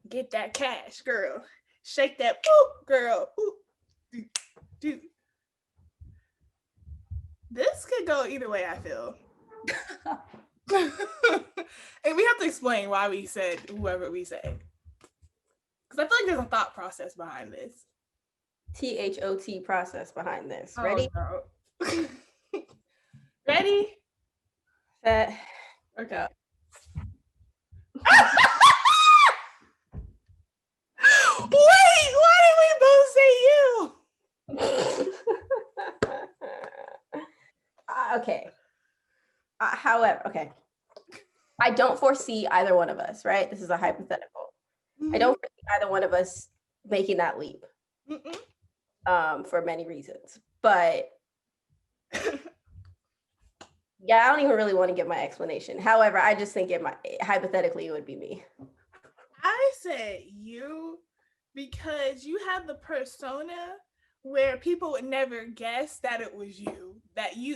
Get that cash, girl. Shake that poop, girl. Ooh. Do. This could go either way, I feel. And we have to explain why we said whoever we say. Because I feel like there's a thought process behind this. THOT process behind this. Ready? Oh, no. Ready? Set. Okay. Wait, why did we both say you? Okay. However, okay. I don't foresee either one of us, right? This is a hypothetical. Mm-hmm. I don't foresee either one of us making that leap. For many reasons. But yeah, I don't even really want to give my explanation. However, I just think hypothetically it would be me. I said you because you have the persona where people would never guess that it was you,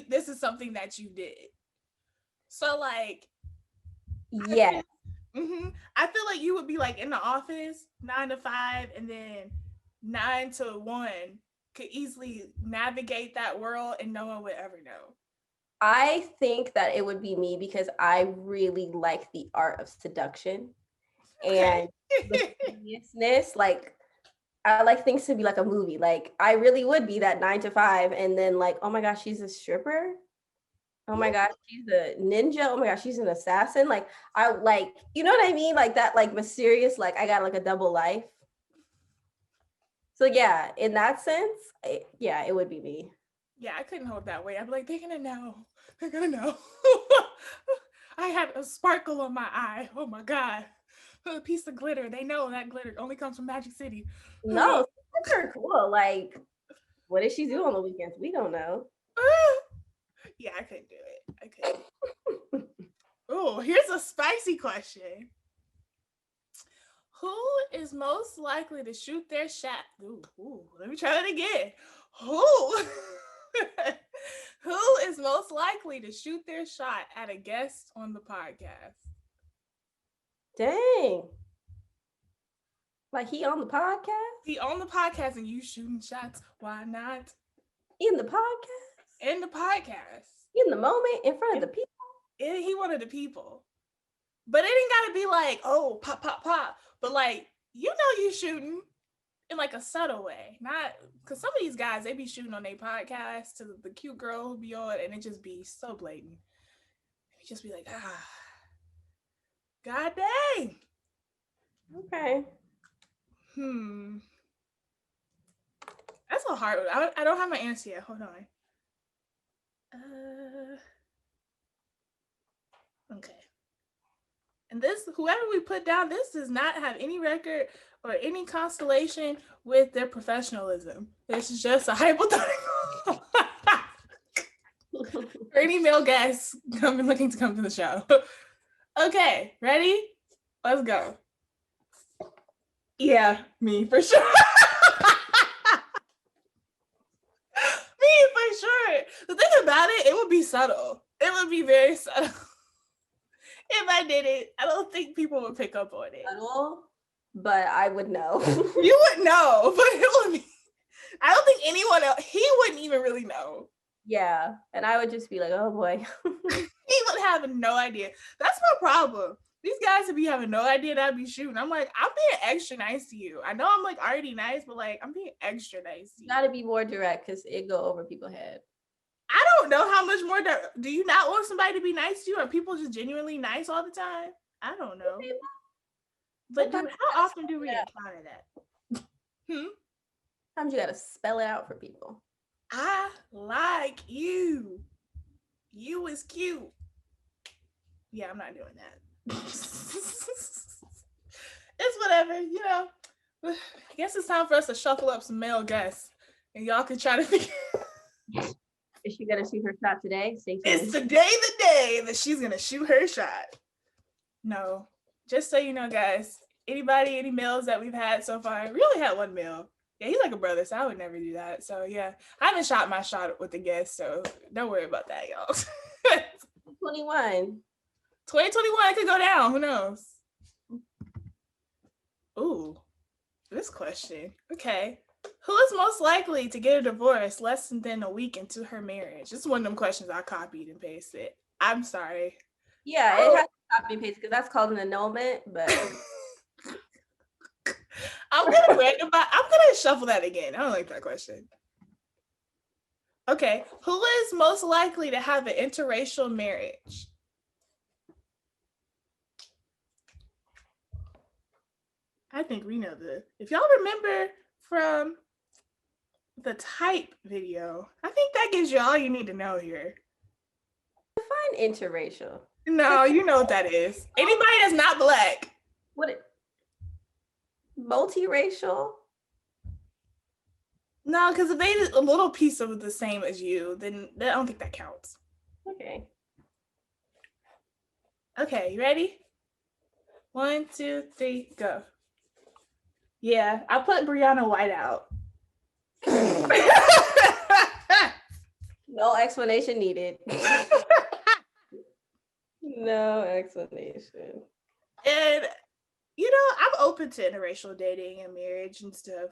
this is something that you did. So like, yeah. I feel like you would be like in the office 9 to 5 and then 9 to 1 could easily navigate that world and no one would ever know. I think that it would be me because I really like the art of seduction and the seriousness. Like, I like things to be like a movie. Like, I really would be that 9 to 5 and then like, oh my gosh, she's a stripper. Oh my gosh, she's a ninja. Oh my gosh, she's an assassin. Like, I like, you know what I mean? Like that, like mysterious, like I got like a double life. So yeah, in that sense, it would be me. Yeah, I couldn't hold that weight. I'd be like, they're gonna know. They're gonna know. I had a sparkle on my eye. Oh my God. A piece of glitter. They know that glitter only comes from Magic City. No, that's her cool. Like, what does she do on the weekends? We don't know. Yeah, I couldn't do it. I couldn't. Oh, here's a spicy question. Who is most likely to shoot their shot? Let me try that again. Who? Who is most likely to shoot their shot at a guest on the podcast? Dang. Like he on the podcast? He on the podcast and you shooting shots. Why not? In the podcast? In the podcast. In the moment, in front of the people? He one of the people. But it ain't gotta be like, oh, pop, pop, pop. But like, you shooting in like a subtle way. Not because some of these guys, they be shooting on their podcast to the cute girl who be on, and it just be so blatant. You just be like, god dang. Okay. That's a hard one. I don't have my answer yet. Hold on. Okay. And this, whoever we put down, this does not have any record or any constellation with their professionalism. This is just a hypothetical. For any male guests looking to come to the show. Okay, ready? Let's go. Yeah, me for sure. Me for sure. The thing about it would be subtle. It would be very subtle. If I did it, I don't think people would pick up on it. Subtle, but I would know. You would know, but it would be. I don't think anyone else. He wouldn't even really know. Yeah, and I would just be like, oh boy. He would have no idea. That's my problem. These guys would be having no idea that I'd be shooting. I'm like, I'm being extra nice to you. I know I'm like already nice, but like I'm being extra nice to you. You gotta be more direct because it go over people's head. I don't know how much more do you not want somebody to be nice to you? Are people just genuinely nice all the time? I don't know. But dude, how often do we encounter that? Sometimes you gotta spell it out for people. I like you. You is cute. Yeah, I'm not doing that. It's whatever, I guess it's time for us to shuffle up some male guests, and y'all can try to figure. Is she gonna shoot her shot today? Stay tuned. It's today the day that she's gonna shoot her shot. No, just so you know, guys. Any males that we've had so far? We only had one male. Yeah, he's like a brother, so I would never do that. So yeah, I haven't shot my shot with the guest, so don't worry about that, y'all. 21. 2021 could go down. Who knows? Ooh, this question. Okay. Who is most likely to get a divorce less than a week into her marriage? This is one of them questions I copied and pasted. I'm sorry. Yeah, it has to copy and paste because that's called an annulment, but I'm gonna shuffle that again. I don't like that question. Okay. Who is most likely to have an interracial marriage? I think we know this. If y'all remember from the type video, I think that gives you all you need to know here. Define interracial. No, you know what that is. Anybody that's not black. Multiracial? No, because if they did a little piece of the same as you, then I don't think that counts. Okay. Okay, you ready? 1, 2, 3, go. Yeah, I put Brianna White out. No explanation needed. No explanation. And, I'm open to interracial dating and marriage and stuff.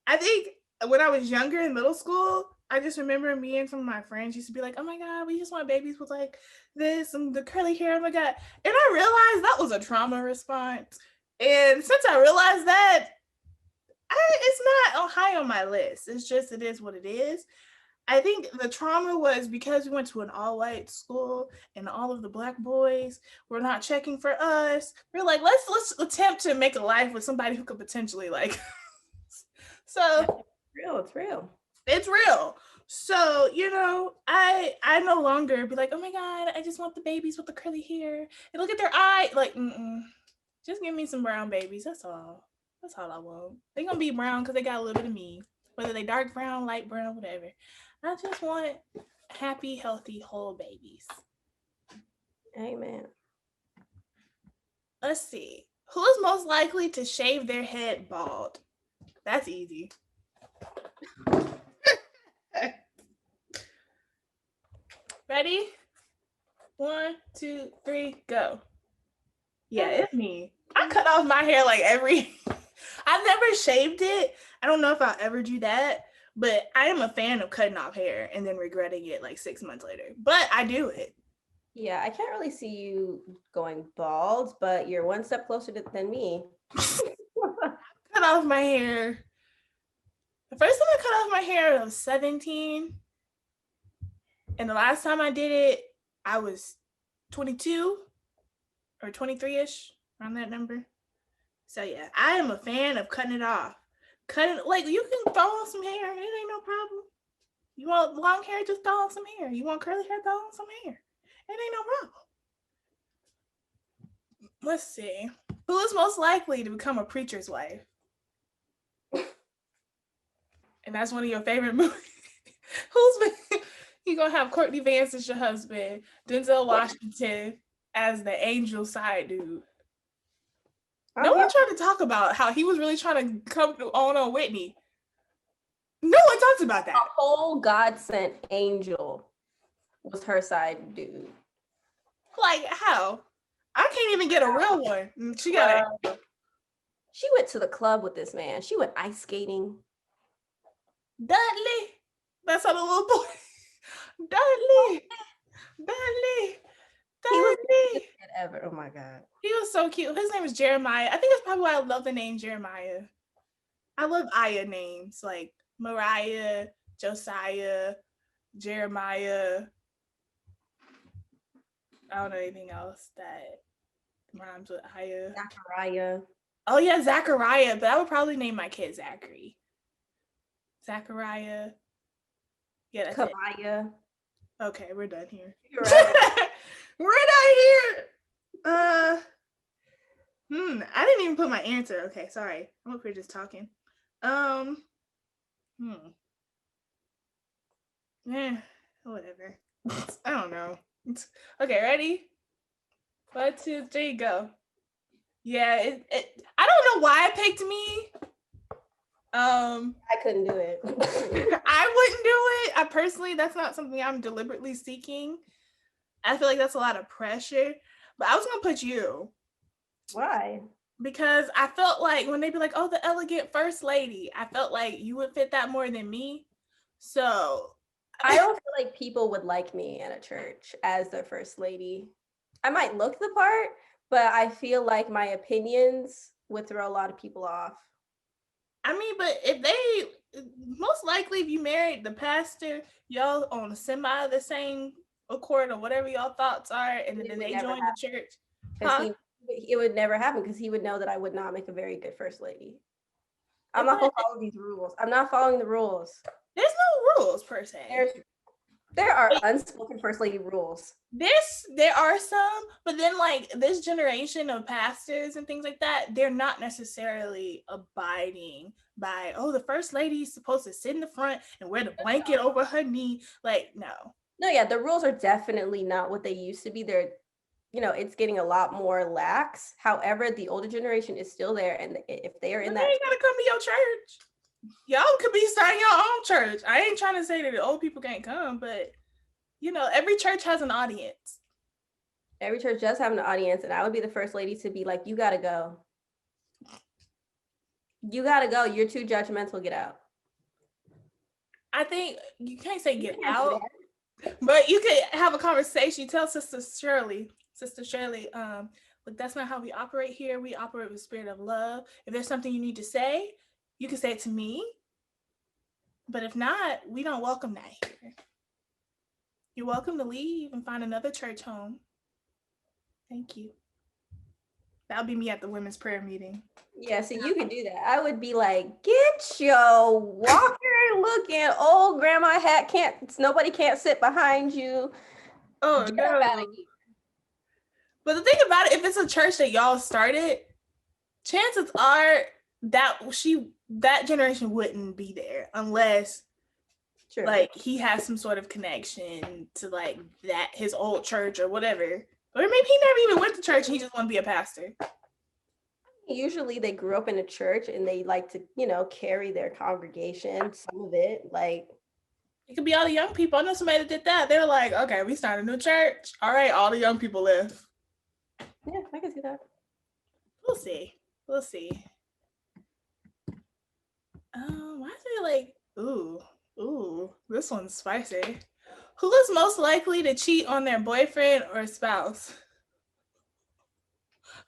I think when I was younger in middle school, I just remember me and some of my friends used to be like, oh my God, we just want babies with like this and the curly hair. Oh my God. And I realized that was a trauma response. And since I realized that, it's not high on my list. It's just, it is what it is. I think the trauma was because we went to an all-white school and all of the Black boys were not checking for us. We're like, let's attempt to make a life with somebody who could potentially like. So It's real. It's real. So, I no longer be like, oh my God, I just want the babies with the curly hair and look at their eye. Like, just give me some brown babies. That's all. That's all I want. They're going to be brown because they got a little bit of me. Whether they dark brown, light brown, whatever. I just want happy, healthy, whole babies. Amen. Let's see. Who is most likely to shave their head bald? That's easy. Ready? 1, 2, 3, go. Yeah, it's me. I cut off my hair like every. I've never shaved it. I don't know if I'll ever do that, but I am a fan of cutting off hair and then regretting it like 6 months later. But I do it. Yeah, I can't really see you going bald, but you're one step closer than me. Cut off my hair. The first time I cut off my hair, I was 17. And the last time I did it, I was 22 or 23-ish, around that number. So yeah, I am a fan of cutting it off. Cutting, like, you can throw on some hair, it ain't no problem. You want long hair, just throw on some hair. You want curly hair, throw on some hair. It ain't no problem. Let's see. Who is most likely to become a preacher's wife? And that's one of your favorite movies. You gonna have Courtney Vance as your husband, Denzel Washington as the angel side dude. No one tried to talk about how he was really trying to come on Whitney. No one talks about that. A whole God sent angel was her side dude. Like, how? I can't even get a real one. She got it. She went to the club with this man. She went ice skating. Dudley. That's how the little boy. Dudley. Dudley. Dudley. Ever. Oh my God. He was so cute. His name is Jeremiah. I think that's probably why I love the name Jeremiah. I love Aya names like Mariah, Josiah, Jeremiah. I don't know anything else that rhymes with Aya. Zachariah. Oh yeah, Zachariah, but I would probably name my kid Zachary. Zachariah. Yeah, that's Kabaya. it. Okay, we're done here. Right. We're done here. I didn't even put my answer. Okay, sorry. I'm up here just talking. Whatever. I don't know. Okay, ready? 1, 2, 3, go. Yeah, I don't know why it picked me. I couldn't do it. I wouldn't do it. I personally, that's not something I'm deliberately seeking. I feel like that's a lot of pressure. But I was gonna put you. Why? Because I felt like when they'd be like, oh, the elegant first lady, I felt like you would fit that more than me. So I don't feel like people would like me in a church as their first lady. I might look the part, but I feel like my opinions would throw a lot of people off. I mean, but if they, most likely if you married the pastor, y'all on semi the same accord or whatever y'all thoughts are, and then they join the church. It would never happen because he would know that I would not make a very good first lady. I'm not going to follow these rules. I'm not following the rules. There's no rules per se. There are unspoken first lady rules. There are some, but then like this generation of pastors and things like that, they're not necessarily abiding by, oh, the first lady is supposed to sit in the front and wear the blanket over her knee. Like, no. No, yeah, the rules are definitely not what they used to be. They're, it's getting a lot more lax. However, the older generation is still there, and if they are in that, they ain't gotta come to your church. Y'all could be starting your own church. I ain't trying to say that the old people can't come, but every church has an audience. Every church does have an audience, and I would be the first lady to be like, you gotta go. You gotta go. You're too judgmental. Get out. I think you can't say get out, but you could have a conversation. You tell Sister Shirley, look, that's not how we operate here. We operate with spirit of love. If there's something you need to say, you can say it to me. But if not, we don't welcome that here. You're welcome to leave and find another church home. Thank you. That'll be me at the women's prayer meeting. Yeah, so you could do that. I would be like, get your walker looking old grandma hat. Nobody can't sit behind you. Oh, no. But the thing about it, if it's a church that y'all started, chances are that generation wouldn't be there unless like he has some sort of connection to like that his old church or whatever. Or maybe he never even went to church and he just want to be a pastor. Usually they grew up in a church and they like to, carry their congregation, some of it, like. It could be all the young people. I know somebody that did that. They were like, okay, we started a new church. All right, all the young people live. Yeah, I can see that. We'll see. We'll see. Why is it like, ooh, this one's spicy. Who is most likely to cheat on their boyfriend or spouse?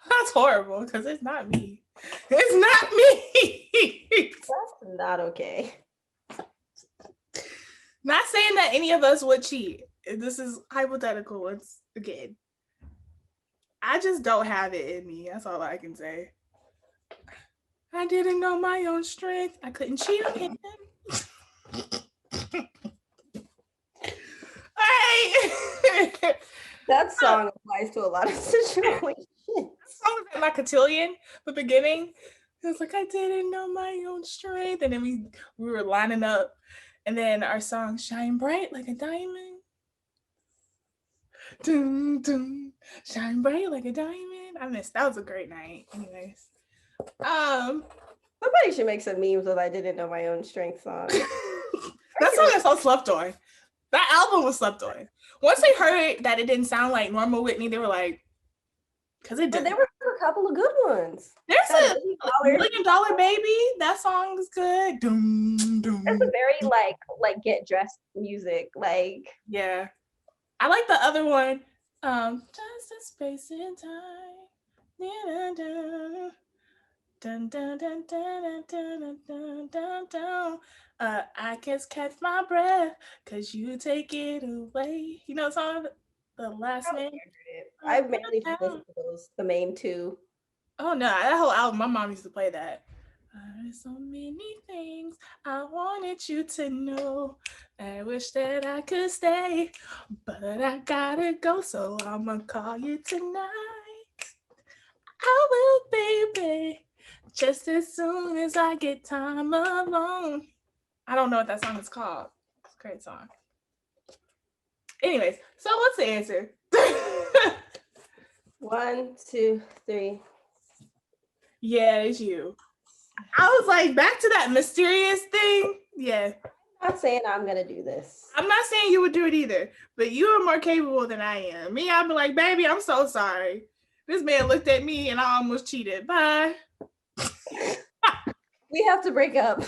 That's horrible because it's not me. It's not me. That's not okay. Not saying that any of us would cheat. This is hypothetical once again. I just don't have it in me. That's all I can say. I didn't know my own strength. I couldn't cheat on him. All right. That song applies to a lot of situations. That song was like a cotillion, the beginning. It was like, I didn't know my own strength. And then we were lining up. And then our song, Shine Bright Like a Diamond. Dun, dun, shine bright like a diamond. I missed. That was a great night. Anyways. Somebody should make some memes with I didn't know my own strength song. That song is so slept on. That album was slept on. Once they heard that it didn't sound like normal Whitney, they were like, because it did. There were a couple of good ones. There's a $1 Million Baby. That song is good. Doom, doom. It's a very like get dressed music. Like, yeah. I like the other one. Just a space in time. Dun, dun, dun, dun, dun, dun, dun, dun, dun. I can't catch my breath because you take it away. You know the song, the last name? I mainly just listen to those, the main two. Oh no, that whole album, my mom used to play that. There's so many things I wanted you to know. I wish that I could stay, but I gotta go, so I'ma call you tonight. I will, baby, just as soon as I get time alone. I don't know what that song is called. It's a great song. Anyways, so what's the answer? 1, 2, 3. Yeah, it's you. I was like, back to that mysterious thing. Yeah. I'm not saying I'm gonna do this. I'm not saying you would do it either, but you are more capable than I am. Me, I'd be like, baby, I'm so sorry. This man looked at me and I almost cheated. Bye. We have to break up.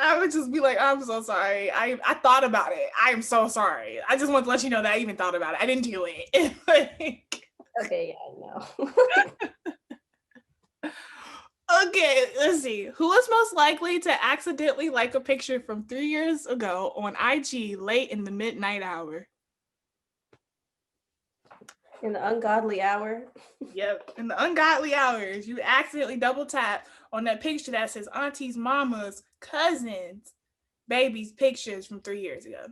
I would just be like, I'm so sorry. I thought about it. I am so sorry. I just want to let you know that I even thought about it. I didn't do it. Okay, yeah, I know. Okay, let's see. Who is most likely to accidentally like a picture from 3 years ago on IG late in the midnight hour? In the ungodly hour? Yep, in the ungodly hours, you accidentally double tap on that picture that says aunties, mamas, cousins, babies' pictures from 3 years ago.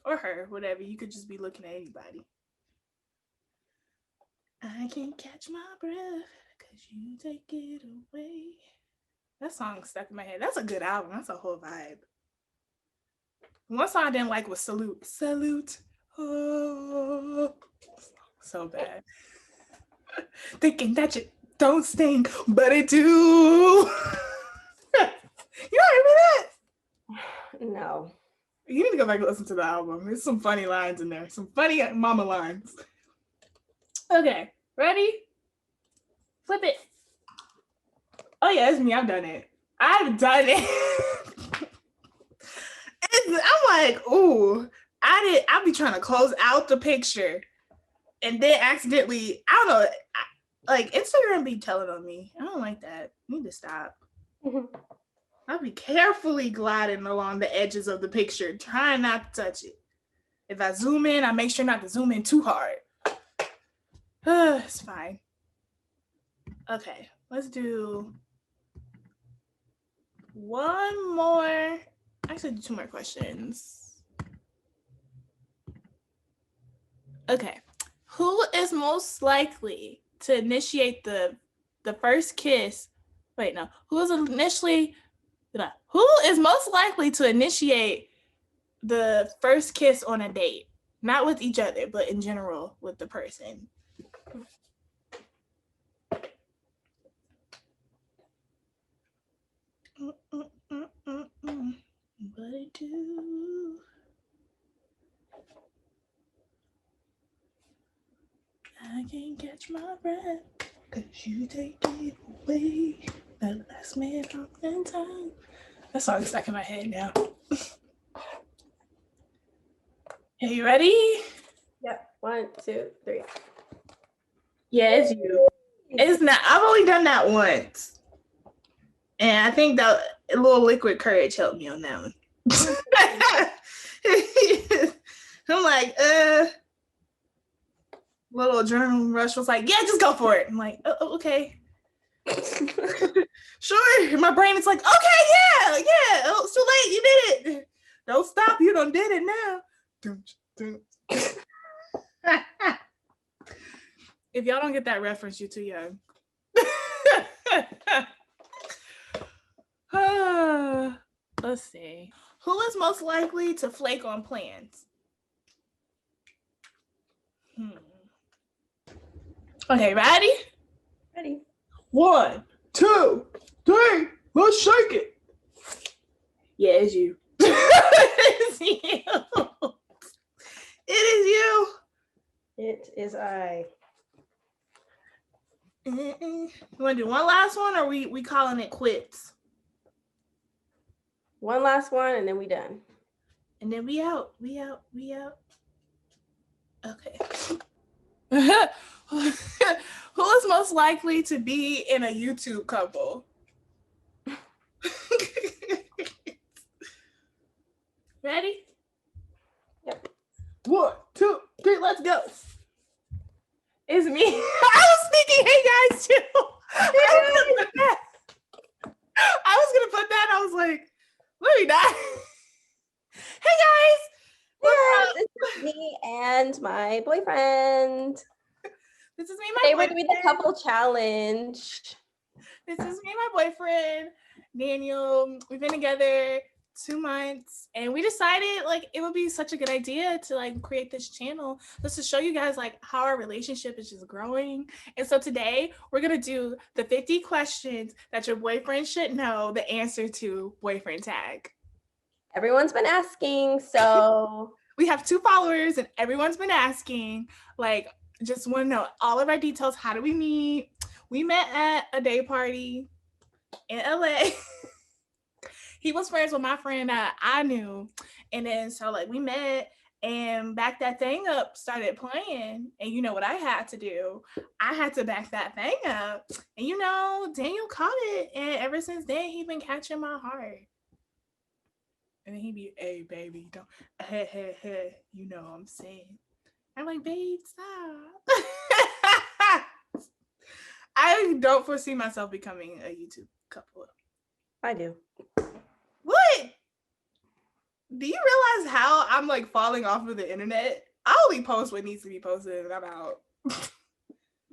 Or her, whatever. You could just be looking at anybody. I can't catch my breath because you take it away. That song stuck in my head. That's a good album. That's a whole vibe. One song I didn't like was Salute. Salute. Oh, so bad. Thinking that you don't stink, but it do. You don't hear that? No. You need to go back and listen to the album. There's some funny lines in there. Some funny mama lines. Okay, ready? Flip it. Oh yeah, it's me. I've done it. I've done it. I'm like, ooh, I'll be trying to close out the picture and then accidentally, I don't know, like Instagram be telling on me. I don't like that. I need to stop. I'll be carefully gliding along the edges of the picture, trying not to touch it. If I zoom in, I make sure not to zoom in too hard. It's fine. Okay, let's do one more. Actually, do 2 more questions. Okay, who is most likely to initiate the first kiss? Wait, no. Who Who is most likely to initiate the first kiss on a date? Not with each other, but in general with the person. What it do? I can't catch my breath, 'cause you take it away. The last man in time. That song's stuck in my head now. Are you ready? Yep. 1, 2, 3. Yeah, it's you. It's not. I've only done that once. And I think that a little liquid courage helped me on that one. I'm like, little adrenaline rush was like, yeah, just go for it. I'm like, oh, okay. Sure. My brain is like, okay, yeah. Oh, it's too late. You did it. Don't stop. You done did it now. If y'all don't get that reference, you're too young. Let's see. Who is most likely to flake on plans? Okay, ready? Ready. 1, 2, 3. Let's shake it. Yeah, it's you. It's you. It is you. It is I. You want to do one last one, or we calling it quits? One last one, and then we done. And then we out. Okay. Who is most likely to be in a YouTube couple? Ready? Yep. 1, 2, 3, let's go. It's me. I was thinking, hey guys, too. I was gonna put that. I was like, let me die. Hey guys. This is me and my boyfriend. This is me, my boyfriend. We're doing the couple challenge. This is me, my boyfriend, Daniel. We've been together 2 months, and we decided like it would be such a good idea to like create this channel just to show you guys like how our relationship is just growing. And so today we're gonna do the 50 questions that your boyfriend should know the answer to, boyfriend tag. Everyone's been asking, so we have 2 followers, and everyone's been asking, like, just want to know all of our details. How do we meet? We met at a day party in LA. He was friends with my friend that I knew. And then so like we met and back that thing up, started playing. And you know what I had to do? I had to back that thing up. And you know, Daniel caught it. And ever since then, he's been catching my heart. And then he'd be, hey, baby, don't, hey, you know what I'm saying. I'm like, babe, stop. I don't foresee myself becoming a YouTube couple. I do. What? Do you realize how I'm like falling off of the internet? I only post what needs to be posted and I'm out.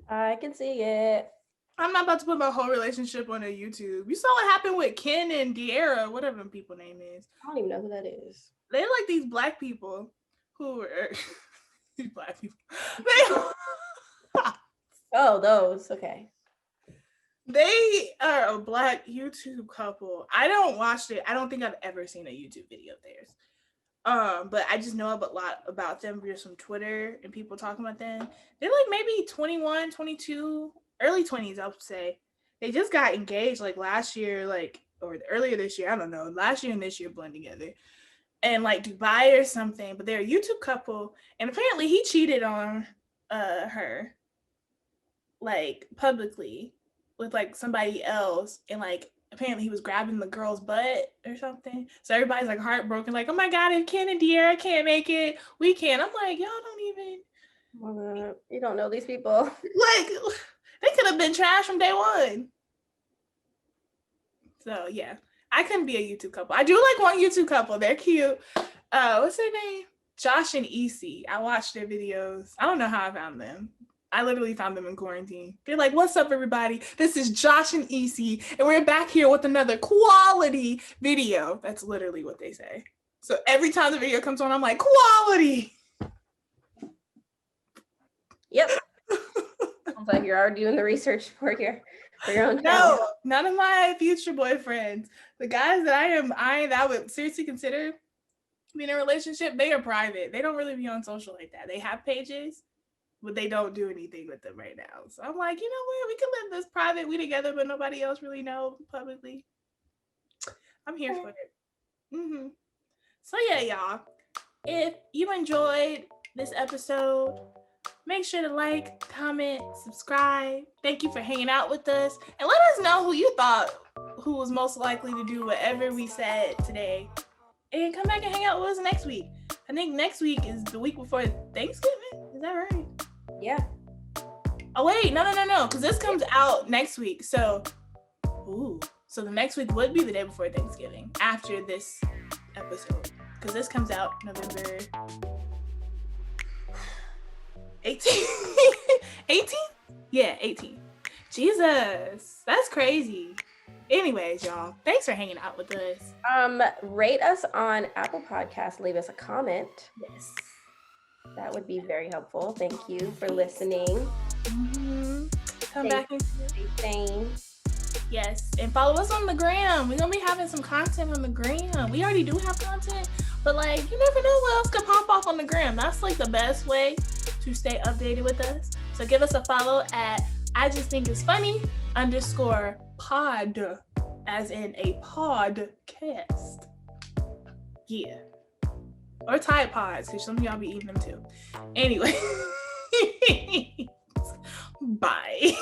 I can see it. I'm not about to put my whole relationship on a YouTube. You saw what happened with Ken and De'Ara, whatever them people name is. I don't even know who that is. They're like these black people who are these black people. Oh, those. Okay. They are a black YouTube couple. I don't watch it. I don't think I've ever seen a YouTube video of theirs. But I just know a lot about them just from Twitter and people talking about them. They're like maybe 21, 22, early 20s, I would say. They just got engaged like last year, like, or earlier this year. I don't know. Last year and this year blend together. And like Dubai or something. But they're a YouTube couple. And apparently he cheated on her like publicly with like somebody else, and like apparently he was grabbing the girl's butt or something. So everybody's like heartbroken, like, oh my god, if Ken and De'Ara can't make it, we can. I'm like, y'all don't even. You don't know these people. Like, they could have been trash from day one. So yeah, I couldn't be a YouTube couple. I do like one YouTube couple. They're cute. What's their name? Josh and Issy. I watched their videos. I don't know how I found them. I literally found them in quarantine. They're like, what's up, everybody? This is Josh and Isi, and we're back here with another quality video. That's literally what they say. So every time the video comes on, I'm like, quality. Yep. Sounds like you're already doing the research for your own. No, none of my future boyfriends, the guys that I am eyeing that would seriously consider being in a relationship, they are private. They don't really be on social like that. They have pages, but they don't do anything with them right now. So I'm like, you know what? We can live this private. We together, but nobody else really know publicly. I'm here for it. Mm-hmm. So yeah, y'all. If you enjoyed this episode, make sure to like, comment, subscribe. Thank you for hanging out with us. And let us know who you thought who was most likely to do whatever we said today. And come back and hang out with us next week. I think next week is the week before Thanksgiving. Is that right? Yeah. Oh, wait. No. Because this comes out next week. So the next week would be the day before Thanksgiving after this episode. Because this comes out November 18th? 18th? Yeah, 18th. Jesus, that's crazy. Anyways, y'all, thanks for hanging out with us. Rate us on Apple Podcasts. Leave us a comment. Yes. That would be very helpful. Thank you for listening. Mm-hmm. Come back and stay sane. Yes, and follow us on the gram. We're gonna be having some content on the gram. We already do have content, but like you never know what else could pop off on the gram. That's like the best way to stay updated with us. So give us a follow at I Just Think It's Funny _pod, as in a podcast. Yeah. Or Tide Pods, because some of y'all be eating them too. Anyway. Bye.